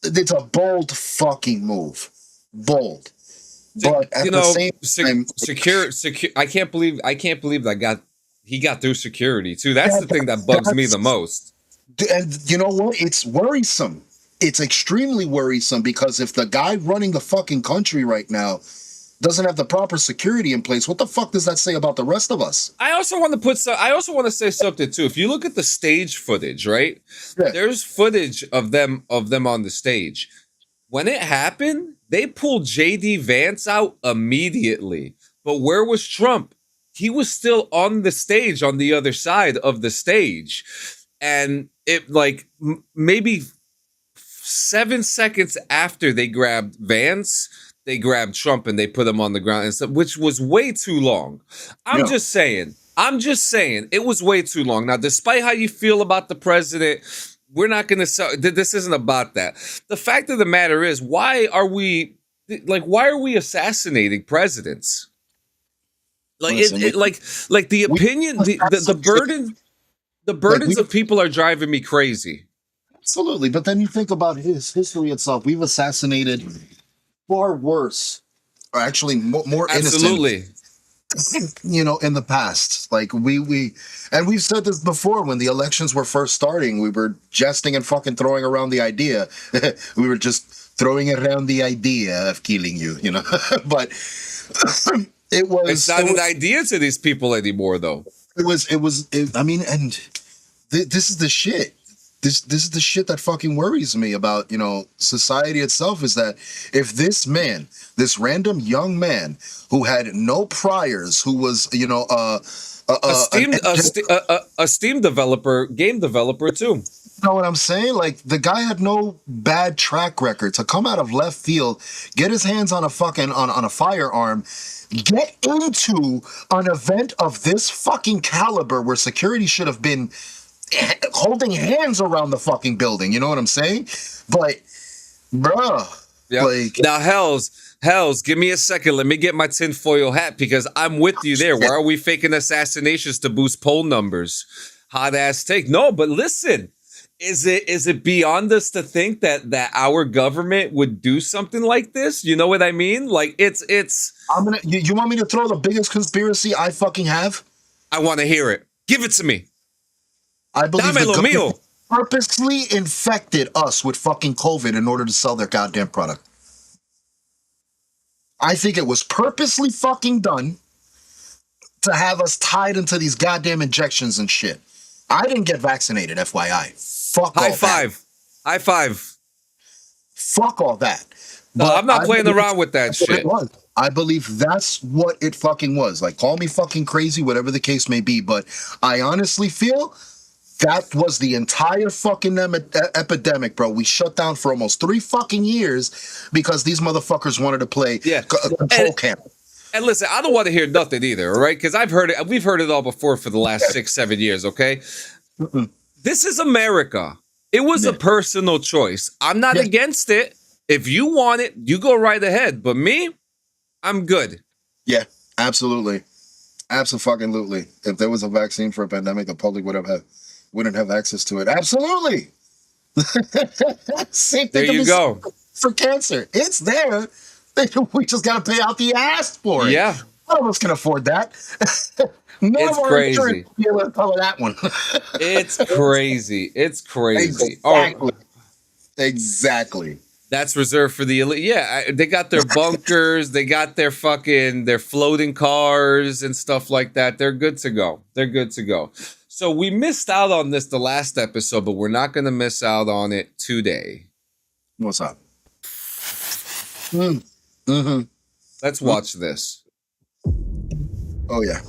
S4: it's a bold fucking move. Bold. But at the same time,
S3: secure. I can't believe that he got through security too. That's the thing that bugs me the most.
S4: And you know what? It's worrisome. It's extremely worrisome because if the guy running the fucking country right now doesn't have the proper security in place, what the fuck does that say about the rest of us?
S3: I also want to say something too. If you look at the stage footage, right? Yeah. There's footage of them on the stage. When it happened, they pulled JD Vance out immediately. But where was Trump? He was still on the stage, on the other side of the stage. And it maybe 7 seconds after they grabbed Vance, they grabbed Trump and they put him on the ground and stuff, which was way too long. I'm just saying, it was way too long. Now, despite how you feel about the president, we're not going to, this isn't about that. The fact of the matter is, why are we assassinating presidents? Like, the opinion, the burdens of people are driving me crazy.
S4: Absolutely. But then you think about his history itself. We've assassinated far worse, or actually more
S3: Absolutely.
S4: innocent, in the past. Like we've said this before when the elections were first starting, we were jesting and fucking throwing around the idea. We were just throwing around the idea of killing you, but it's not an idea to these people anymore, though. This is the shit. This is the shit that fucking worries me about, society itself, is that if this man, this random young man who had no priors, who was,
S3: a Steam developer, game developer too.
S4: You know what I'm saying? Like, the guy had no bad track record to come out of left field, get his hands on a fucking, on a firearm, get into an event of this fucking caliber where security should have been holding hands around the fucking building, you know what I'm saying? But, bruh,
S3: now, Hells, give me a second. Let me get my tinfoil hat because I'm with you there. Why are we faking assassinations to boost poll numbers? Hot ass take. No, but listen, is it beyond us to think that our government would do something like this? You know what I mean? Like it's.
S4: You want me to throw the biggest conspiracy I fucking have?
S3: I want to hear it. Give it to me.
S4: I believe the government purposely infected us with fucking COVID in order to sell their goddamn product. I think it was purposely fucking done to have us tied into these goddamn injections and shit. I didn't get vaccinated, FYI. Fuck all that.
S3: High five.
S4: Fuck all that.
S3: But I'm not playing around with that shit.
S4: I believe that's what it fucking was. Like, call me fucking crazy, whatever the case may be, but I honestly feel that was the entire fucking epidemic, bro. We shut down for almost 3 fucking years because these motherfuckers wanted to play control camp.
S3: And listen, I don't want to hear nothing either, all right? Because we've heard it all before for the last 6-7 years, okay? This is America. It was a personal choice. I'm not against it. If you want it, you go right ahead. But me, I'm good.
S4: Yeah, absolutely. Absolutely. If there was a vaccine for a pandemic, the public wouldn't have access to it. Absolutely. Same thing.
S3: There you go.
S4: For cancer. It's there. We just got to pay out the ass for it.
S3: Yeah.
S4: None of us can afford that.
S3: It's crazy.
S4: Let's cover that one.
S3: It's crazy. It's crazy. Oh,
S4: Exactly. Exactly.
S3: that's reserved for the elite. Yeah, they got their bunkers. They got their floating cars and stuff like that. They're good to go. They're good to go. So we missed out on this the last episode, but we're not going to miss out on it today.
S4: What's up? Mm-hmm.
S3: Let's watch this.
S4: Oh yeah.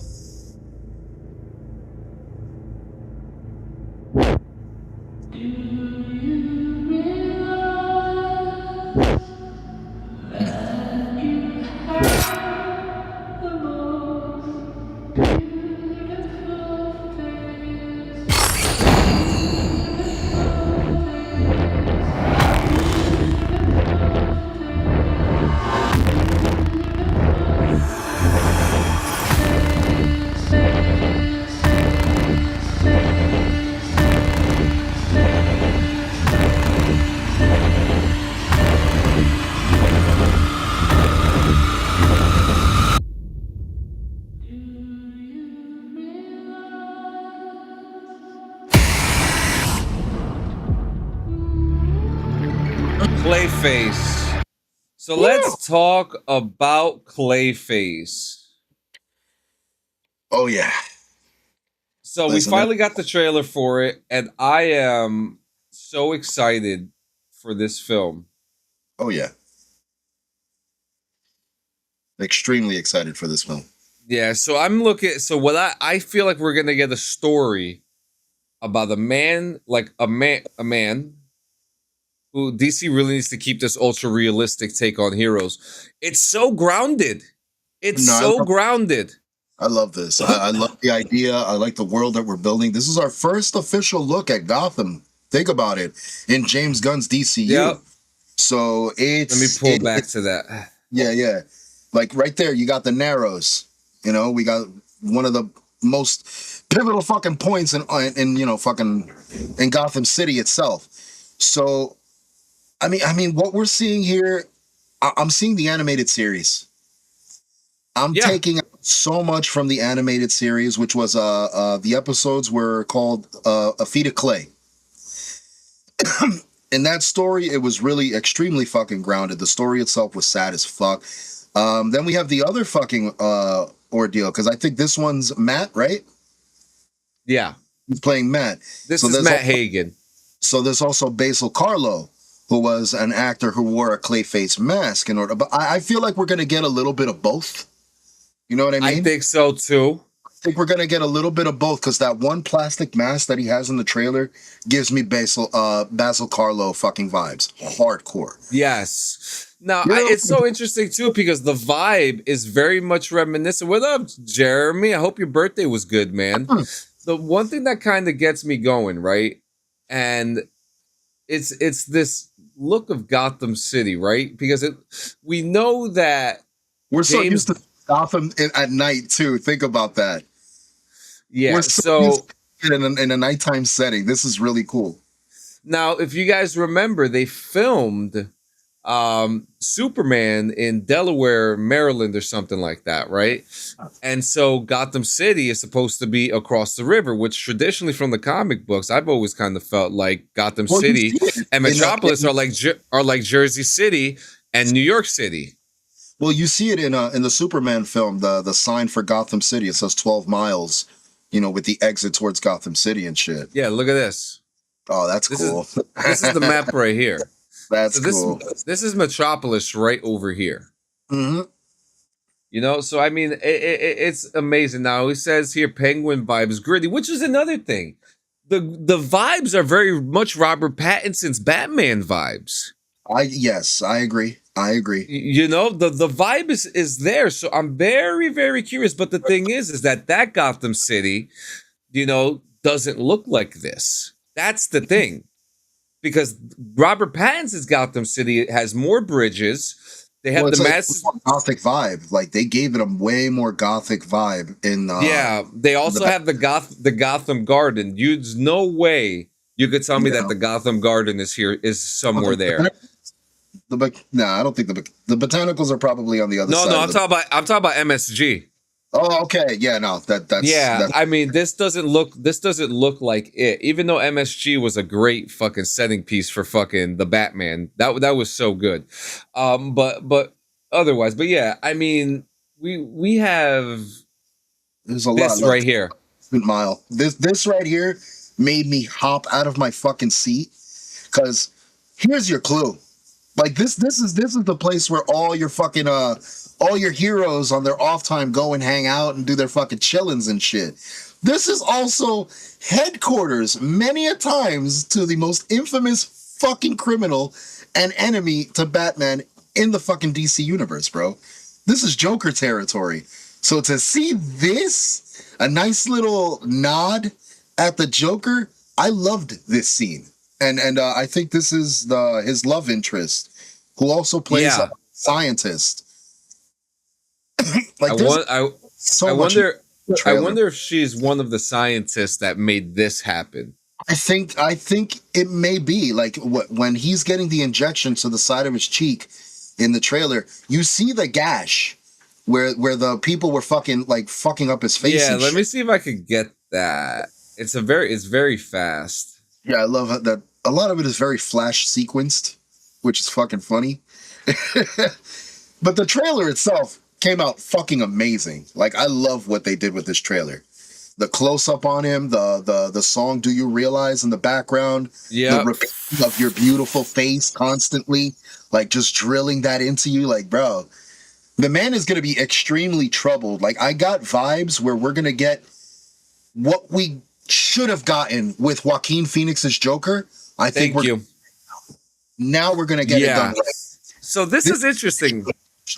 S3: Clayface. So let's talk about Clayface.
S4: Oh yeah.
S3: So we finally got the trailer for it, and I am so excited for this film.
S4: Oh yeah. Extremely excited for this film.
S3: Yeah, so I'm looking. So what I feel like we're gonna get a story about a man, like a man who DC really needs to keep this ultra realistic take on heroes. It's so grounded. It's grounded.
S4: I love this. I love the idea. I like the world that we're building. This is our first official look at Gotham. Think about it in James Gunn's DCU.
S3: Yep.
S4: So it's.
S3: Let me pull back to that.
S4: Yeah. Like right there, you got the Narrows. You know, we got one of the most pivotal fucking points in fucking in Gotham City itself. So, I mean, what we're seeing here, I'm seeing the animated series. I'm taking so much from the animated series, which was the episodes were called A Feat of Clay. In that story, it was really extremely fucking grounded. The story itself was sad as fuck. Then we have the other fucking ordeal, because I think this one's Matt, right?
S3: Yeah.
S4: He's playing Matt.
S3: This is Matt Hagen.
S4: So there's also Basil Carlo, who was an actor who wore a Clayface mask in order. But I feel like we're going to get a little bit of both. You know what I mean?
S3: I think so too.
S4: I think we're going to get a little bit of both, because that one plastic mask that he has in the trailer gives me Basil Carlo fucking vibes. Hardcore.
S3: Yes. Now, it's so interesting too, because the vibe is very much reminiscent. What up, Jeremy? I hope your birthday was good, man. The one thing that kind of gets me going, right? And it's this look of Gotham City, right? Because we know that
S4: we're so used to Gotham at night too. Think about that.
S3: Yeah.
S4: We're so used to in a nighttime setting. This is really cool.
S3: Now, if you guys remember, they filmed Superman in Delaware, Maryland, or something like that, right? And so Gotham City is supposed to be across the river, which traditionally from the comic books, I've always kind of felt like Gotham City and Metropolis are like Jersey City and New York City.
S4: Well, you see it in the Superman film, the sign for Gotham City. It says 12 miles, with the exit towards Gotham City and shit.
S3: Yeah, look at this.
S4: Oh, that's cool.
S3: This is the map right here.
S4: That's cool.
S3: This is Metropolis right over here.
S4: Mm-hmm.
S3: So I mean, it's amazing. Now he says here, Penguin vibes gritty, which is another thing. The vibes are very much Robert Pattinson's Batman vibes.
S4: Yes, I agree.
S3: The vibe is there. So I'm very, very curious. But the thing is that Gotham City, doesn't look like this. That's the thing. Because Robert Pattinson's Gotham City has more bridges. They have the massive
S4: gothic vibe. Like they gave it a way more gothic vibe in.
S3: They also have the Gotham Garden. There's no way you could tell me that the Gotham Garden is somewhere there.
S4: No, I don't think the botanicals are probably on the other side.
S3: No, I'm talking about MSG.
S4: Oh, okay. Yeah, no,
S3: Yeah,
S4: that's
S3: I mean, this doesn't look like it. Even though MSG was a great fucking setting piece for fucking the Batman, that was so good. But otherwise, but yeah, I mean, we have
S4: there's a lot.
S3: this
S4: Look,
S3: right here.
S4: Mile. This right here made me hop out of my fucking seat because here's your clue. Like this is the place where all your heroes on their off time go and hang out and do their fucking chillings and shit. This is also headquarters many a times to the most infamous fucking criminal and enemy to Batman in the fucking DC universe, bro. This is Joker territory. So to see this, a nice little nod at the Joker, I loved this scene. And I think this is his love interest, who also plays
S3: Yeah.
S4: a scientist.
S3: I
S4: Like there's
S3: want
S4: so
S3: I
S4: much in
S3: wonder
S4: the
S3: I
S4: trailer.
S3: wonder if she's one of the scientists that made this happen.
S4: I think it may be like when he's getting the injection to the side of his cheek in the trailer, you see the gash where the people were fucking up his face.
S3: Yeah,
S4: And
S3: let
S4: shit.
S3: me see if I could get that. It's very fast.
S4: Yeah, I love that. A lot of it is very flash sequenced, which is fucking funny. But the trailer itself came out fucking amazing. Like I love what they did with this trailer. The close up on him, the song "Do You Realize" in the background,
S3: Yeah.
S4: the repeating of your beautiful face constantly, like just drilling that into you. Like, bro, the man is gonna be extremely troubled. Like I got vibes where we're gonna get what we should have gotten with Joaquin Phoenix's Joker. I think
S3: Thank you.
S4: now we're gonna get it
S3: Yeah.
S4: done right.
S3: So this is interesting.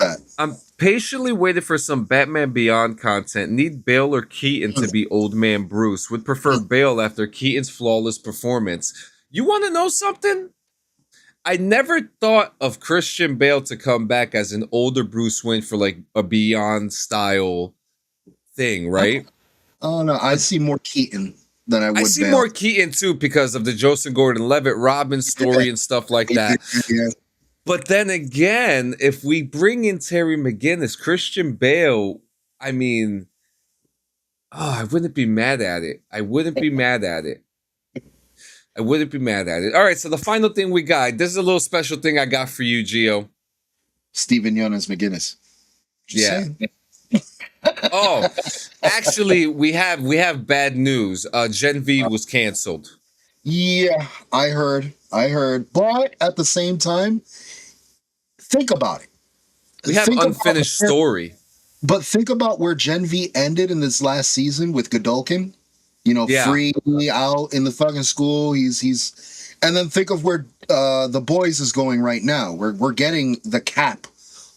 S4: That.
S3: I'm patiently waiting for some Batman Beyond content. Need Bale or Keaton to be Old Man Bruce. Would prefer Bale after Keaton's flawless performance. You want to know something? I never thought of Christian Bale to come back as an older Bruce Wayne for like a Beyond style thing, right?
S4: Oh no, I see more Keaton than I would.
S3: I see
S4: Bale.
S3: more Keaton too because of the Joseph Gordon-Levitt Robin story and stuff like that.
S4: Yeah.
S3: But then again, if we bring in Terry McGinnis, Christian Bale, I mean, I wouldn't be mad at it. I wouldn't be mad at it. I wouldn't be mad at it. All right, so the final thing we got. This is a little special thing I got for you, Gio.
S4: Steven Yeun as McGinnis. Just
S3: Yeah.
S4: saying.
S3: Oh, actually, we have bad news. Gen V was canceled.
S4: Yeah, I heard. But at the same time, think about it.
S3: We have
S4: Think about
S3: unfinished
S4: where-
S3: story.
S4: But think about where Gen V ended in this last season with Godolkin.
S3: Yeah.
S4: Free out in the fucking school. He's and then think of where the boys is going right now. We're getting the cap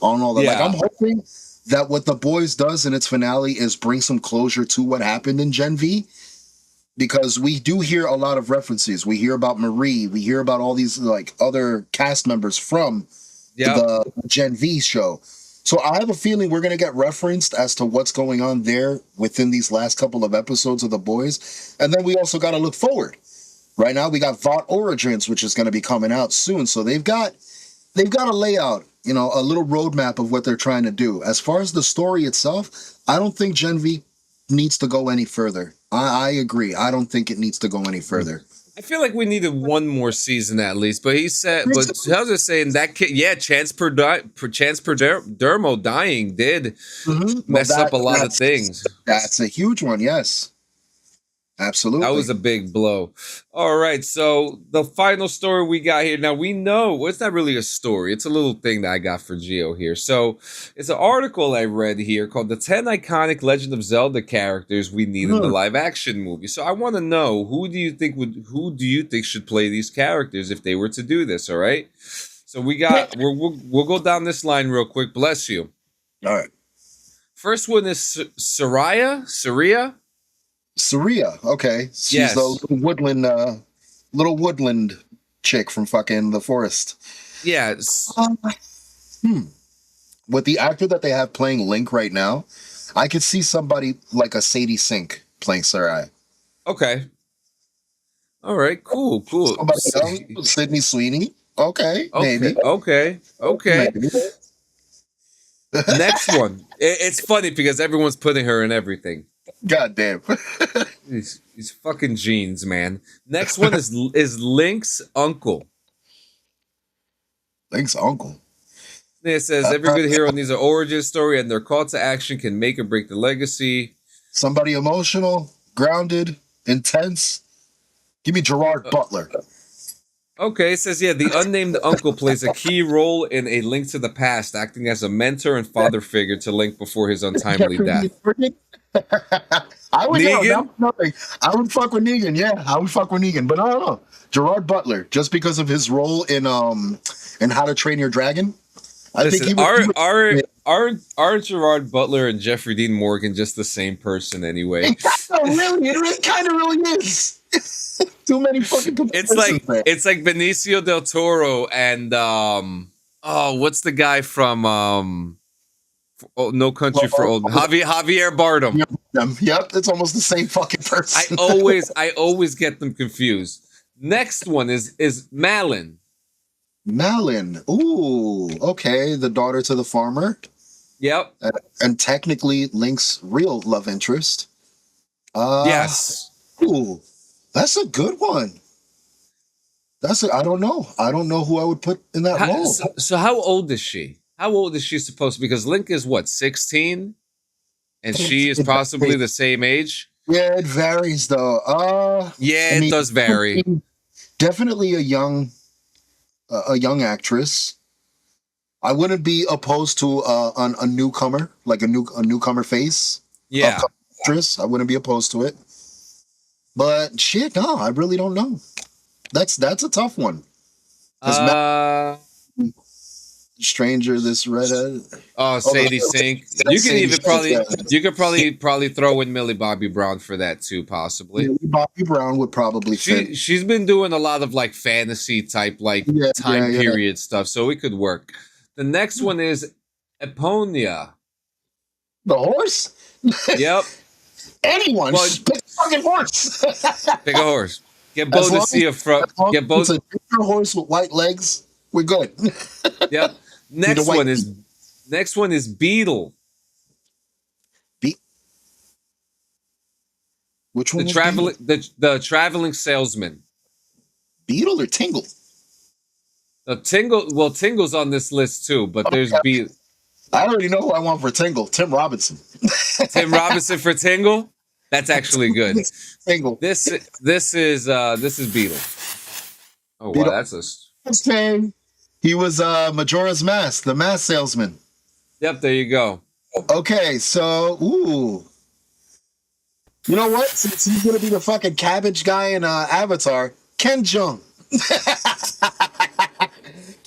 S4: on all that. Like
S3: Yeah.
S4: I'm hoping that what the boys does in its finale is bring some closure to what happened in Gen V. Because we do hear a lot of references. We hear about Marie. We hear about all these like other cast members from
S3: Yeah.
S4: the Gen V show. So I have a feeling we're going to get referenced as to what's going on there within these last couple of episodes of The Boys. And then we also got to look forward. Right now we got Vought Origins, which is going to be coming out soon. So they've got a layout, a little roadmap of what they're trying to do. As far as the story itself, I don't think Gen V needs to go any further. I agree. I don't think it needs to go any further.
S3: I feel like we needed one more season at least, but he said, but how's it saying that kid? Yeah, Chance Perdermo dying did mess up a lot of things.
S4: That's a huge one. Yes, absolutely.
S3: That was a big blow. All right, so the final story we got here. Now we know well, it's not really a story; it's a little thing that I got for Gio here. So it's an article I read here called "The 10 Iconic Legend of Zelda Characters We Need in the Live Action Movie." So I want to know who do you think should play these characters if they were to do this? All right. So we'll go down this line real quick. Bless you.
S4: All right.
S3: First one is Saria.
S4: Saria, okay. She's
S3: Yes.
S4: the little woodland chick from fucking the forest.
S3: Yes.
S4: With the actor that they have playing Link right now, I could see somebody like a Sadie Sink playing Saria.
S3: Okay. All right. Cool.
S4: Somebody else, Sydney Sweeney. Okay, maybe.
S3: Okay.
S4: Maybe.
S3: Next one. It's funny because everyone's putting her in everything.
S4: God damn.
S3: These fucking genes, man. Next one is Link's uncle.
S4: Link's uncle.
S3: It says every good hero needs an origin story, and their call to action can make or break the legacy.
S4: Somebody emotional, grounded, intense. Give me Gerard Butler.
S3: Okay, it says, yeah, the unnamed uncle plays a key role in A Link to the Past, acting as a mentor and father figure to Link before his untimely death.
S4: I would know.
S3: Negan?
S4: I would fuck with Negan. Yeah, I would fuck with Negan. But I don't know. Gerard Butler, just because of his role in How to Train Your Dragon. I think he would.
S3: Are Gerard Butler and Jeffrey Dean Morgan just the same person anyway?
S4: It kind of really is. Too many fucking comparisons there.
S3: It's like Benicio del Toro and what's the guy from No Country for Old Men? Javier Bardem.
S4: Yep, it's almost the same fucking person.
S3: I always get them confused. Next one is Malin.
S4: Malin. Ooh, okay. The daughter to the farmer.
S3: Yep.
S4: And technically Link's real love interest.
S3: Yes.
S4: Ooh, that's a good one. I don't know. I don't know who I would put in that role.
S3: So how old is she? How old is she supposed to be? Because Link is what, 16? And she is possibly the same age?
S4: Yeah, it varies though.
S3: It does vary.
S4: Definitely a young actress. I wouldn't be opposed to a newcomer, like a newcomer face.
S3: Yeah.
S4: Actress. I wouldn't be opposed to it. But shit, no, I really don't know. That's a tough one. Stranger, this redhead.
S3: Oh, Sadie Sink. You could probably throw in Millie Bobby Brown for that too, possibly.
S4: Millie Bobby Brown would probably fit.
S3: She's been doing a lot of like fantasy type time period stuff, so it could work. The next one is Eponia.
S4: The horse?
S3: Yep.
S4: Anyone.
S3: Well,
S4: pick a fucking horse.
S3: Pick a horse. Get Bo to see a front. Get Bo.
S4: It's a bigger horse with white legs. We're good.
S3: Yep. Next one is Beetle.
S4: Which one?
S3: The traveling salesman.
S4: Beetle or Tingle?
S3: Tingle's on this list too, but there's Beetle.
S4: I already know who I want for Tingle. Tim Robinson.
S3: Tim Robinson for Tingle? That's actually good.
S4: Tingle.
S3: This is Beetle. Oh
S4: Beetle.
S3: Wow, that's a.
S4: Okay. He was Majora's Mask, the mask salesman.
S3: Yep, there you go.
S4: Okay, so you know what? Since he's gonna be the fucking cabbage guy in Avatar, Ken Jeong.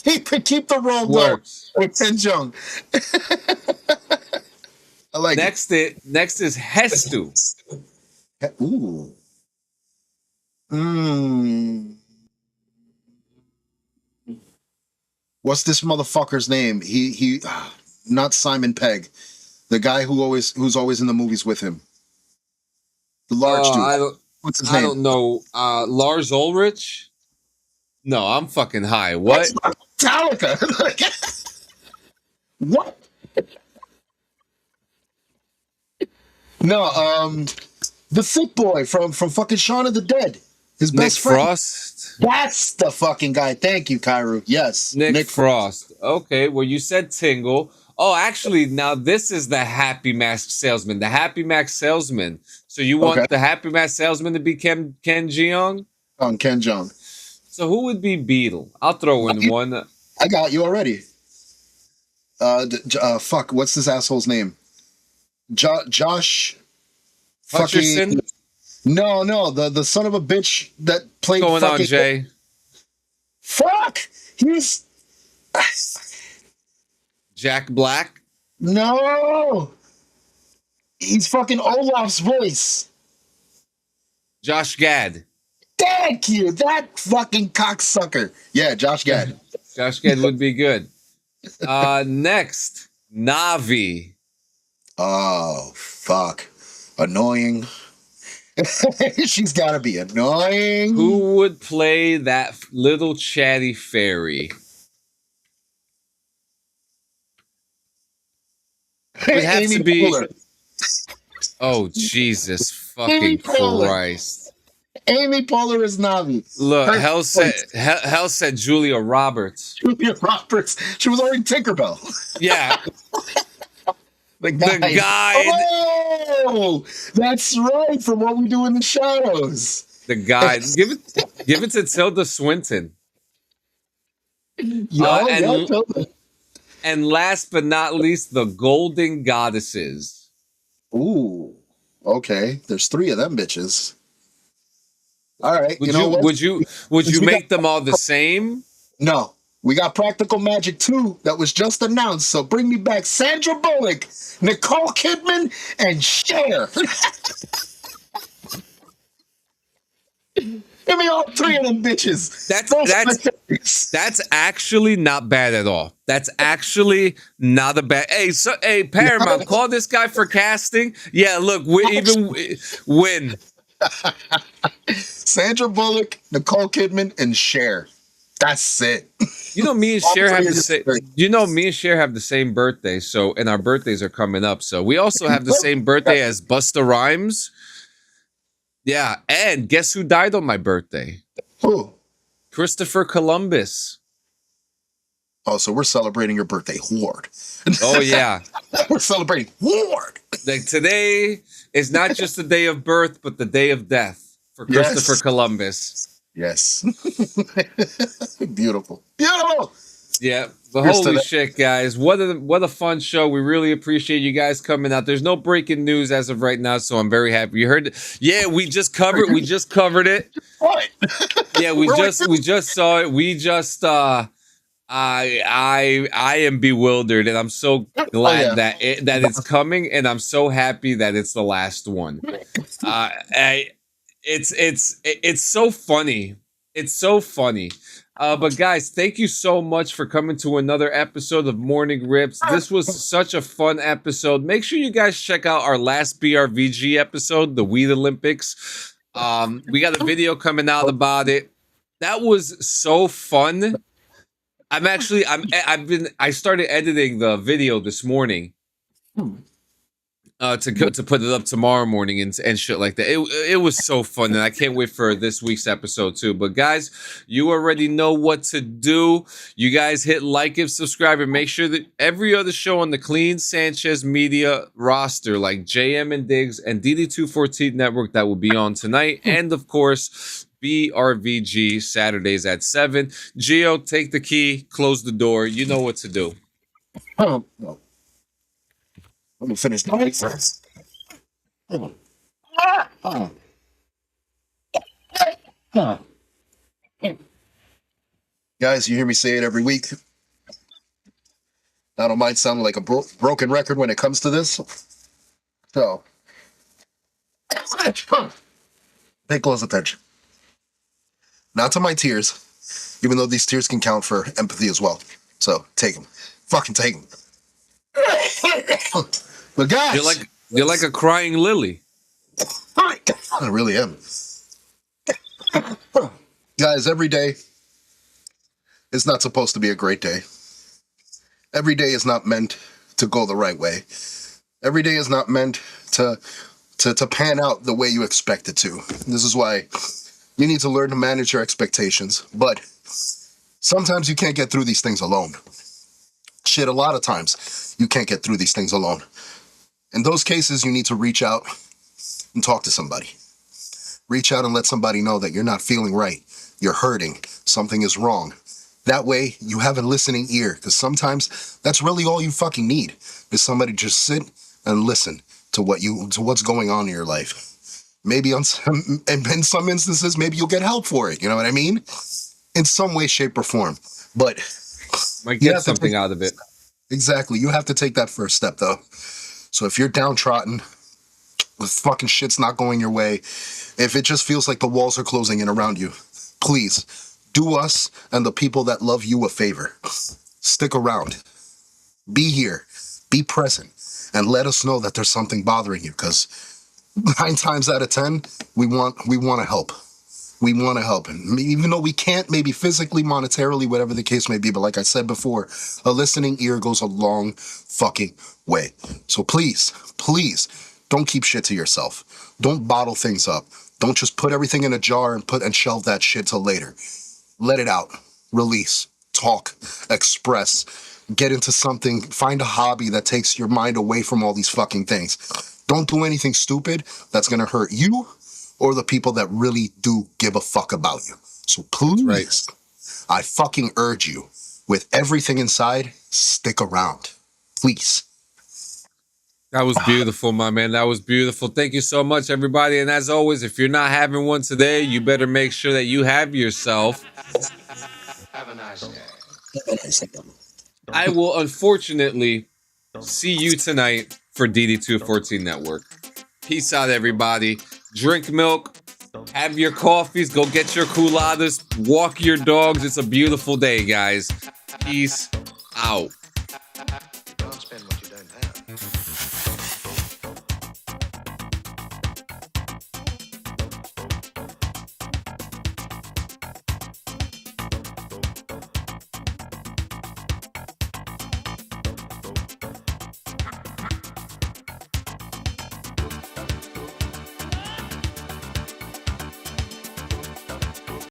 S4: keep the role going with Ken Jeong. I like
S3: next is Hestu.
S4: Ooh. What's this motherfucker's name? He not Simon Pegg. The guy who's always in the movies with him. The large dude. What's his name?
S3: I don't know. Lars Ulrich? No, I'm fucking high. What?
S4: Metallica. What? No, the thick boy from fucking Shaun of the Dead. His best
S3: Nick
S4: friend.
S3: Frost?
S4: That's the fucking guy. Thank you, Kairu. Yes.
S3: Nick Frost. Okay, well, you said Tingle. Oh, actually, now this is the Happy Mask Salesman. The Happy Mask Salesman. So you want the Happy Mask Salesman to be Ken Jeong?
S4: Ken Jeong.
S3: So who would be Beetle? I'll throw in one.
S4: I got you already. Fuck, what's this asshole's name? Josh
S3: Hutcherson?
S4: fucking... No, the son of a bitch that played
S3: What's going
S4: fucking...
S3: on, Jay?
S4: Fuck! He's...
S3: Jack Black?
S4: No! He's fucking Olaf's voice.
S3: Josh Gad.
S4: Thank you! That fucking cocksucker. Yeah, Josh Gad.
S3: Josh Gad would be good. Next, Navi.
S4: Oh, fuck. Annoying. She's gotta be annoying.
S3: Who would play that little chatty fairy? would have
S4: Amy
S3: to be.
S4: Poehler.
S3: Oh Jesus
S4: Amy
S3: fucking
S4: Poehler.
S3: Christ!
S4: Amy Poehler is Navi.
S3: Look,
S4: Her
S3: Hell said Julia Roberts.
S4: Julia Roberts. She was already Tinkerbell.
S3: Yeah,
S4: The
S3: the guy.
S4: Oh, that's right. From What We Do in the Shadows.
S3: The guy. Give it to Tilda Swinton.
S4: Yeah,
S3: And last but not least, the Golden Goddesses.
S4: Ooh. Okay. There's 3 of them bitches. All right.
S3: Would
S4: you know what?
S3: would you
S4: We
S3: make
S4: got-
S3: them all the same?
S4: No. We got Practical Magic 2 that was just announced. So bring me back Sandra Bullock, Nicole Kidman, and Cher. Give me all 3 of them bitches.
S3: That's actually not bad at all. That's actually not a bad. Hey, Paramount, call this guy for casting. Yeah, look, we even win.
S4: Sandra Bullock, Nicole Kidman, and Cher. That's it.
S3: You know, me and
S4: All
S3: Cher have
S4: 3
S3: the
S4: of
S3: same.
S4: them.
S3: You know, me and Cher have the same birthday. So, and our birthdays are coming up. So, we also have the same birthday as Busta Rhymes. Yeah, and guess who died on my birthday?
S4: Who?
S3: Christopher Columbus.
S4: Oh, so we're celebrating your birthday hard.
S3: Oh yeah,
S4: We're celebrating hard.
S3: like today is not just the day of birth, but the day of death for
S4: Yes.
S3: Christopher Columbus.
S4: Yes. Beautiful. Beautiful.
S3: Yeah, but
S4: Here's to
S3: holy
S4: that.
S3: shit, guys! What a fun show. We really appreciate you guys coming out. There's no breaking news as of right now, so I'm very happy. You heard? Yeah, we just covered it.
S4: What?
S3: Yeah, we just saw it. We just I am bewildered, and I'm so glad that it's coming, and I'm so happy that it's the last one. It's so funny. It's so funny. But guys, thank you so much for coming to another episode of Morning Rips. This was such a fun episode. Make sure you guys check out our last BRVG episode, the Weed Olympics. We got a video coming out about it. That was so fun. I started editing the video this morning. To put it up tomorrow morning and shit like that. It was so fun, and I can't wait for this week's episode too. But guys, you already know what to do. You guys hit like and subscribe, and make sure that every other show on the Clean Sanchez Media roster, like JM and Diggs and DD214 Network, that will be on tonight, and of course BRVG Saturdays at 7. Geo, take the key, close the door. You know what to do.
S4: Oh, no. Let me finish the mic first. Guys, you hear me say it every week. I don't mind sounding like a broken record when it comes to this. So, pay close attention. Not to my tears, even though these tears can count for empathy as well. So, take them. Fucking take them. But guys,
S3: You're like a crying lily.
S4: I really am. Guys, every day is not supposed to be a great day. Every day is not meant to go the right way. Every day is not meant to pan out the way you expect it to. This is why you need to learn to manage your expectations. But sometimes you can't get through these things alone. Shit, a lot of times you can't get through these things alone. In those cases, you need to reach out and talk to somebody. Reach out and let somebody know that you're not feeling right. You're hurting. Something is wrong. That way, you have a listening ear, because sometimes that's really all you fucking need, is somebody to just sit and listen to what's going on in your life. Maybe in some instances, maybe you'll get help for it. You know what I mean? In some way, shape, or form. But
S3: Might get something out of it.
S4: exactly, you have to take that first step, though. So if you're downtrodden, if fucking shit's not going your way, if it just feels like the walls are closing in around you, please do us and the people that love you a favor. Stick around. Be here. Be present. And let us know that there's something bothering you, because 9 times out of 10, we want to help. We want to help him, even though we can't, maybe physically, monetarily, whatever the case may be. But like I said before, a listening ear goes a long fucking way. So please, please, don't keep shit to yourself. Don't bottle things up. Don't just put everything in a jar and shelve that shit till later. Let it out. Release. Talk. Express. Get into something. Find a hobby that takes your mind away from all these fucking things. Don't do anything stupid that's gonna hurt you or the people that really do give a fuck about you. So please, I fucking urge you, with everything inside, stick around. Please.
S3: That was beautiful, my man. That was beautiful. Thank you so much, everybody. And as always, if you're not having one today, you better make sure that you have yourself.
S6: Have a nice day.
S3: I will unfortunately see you tonight for DD214 Network. Peace out, everybody. Drink milk. Have your coffees. Go get your culottes. Walk your dogs. It's a beautiful day, guys. Peace out.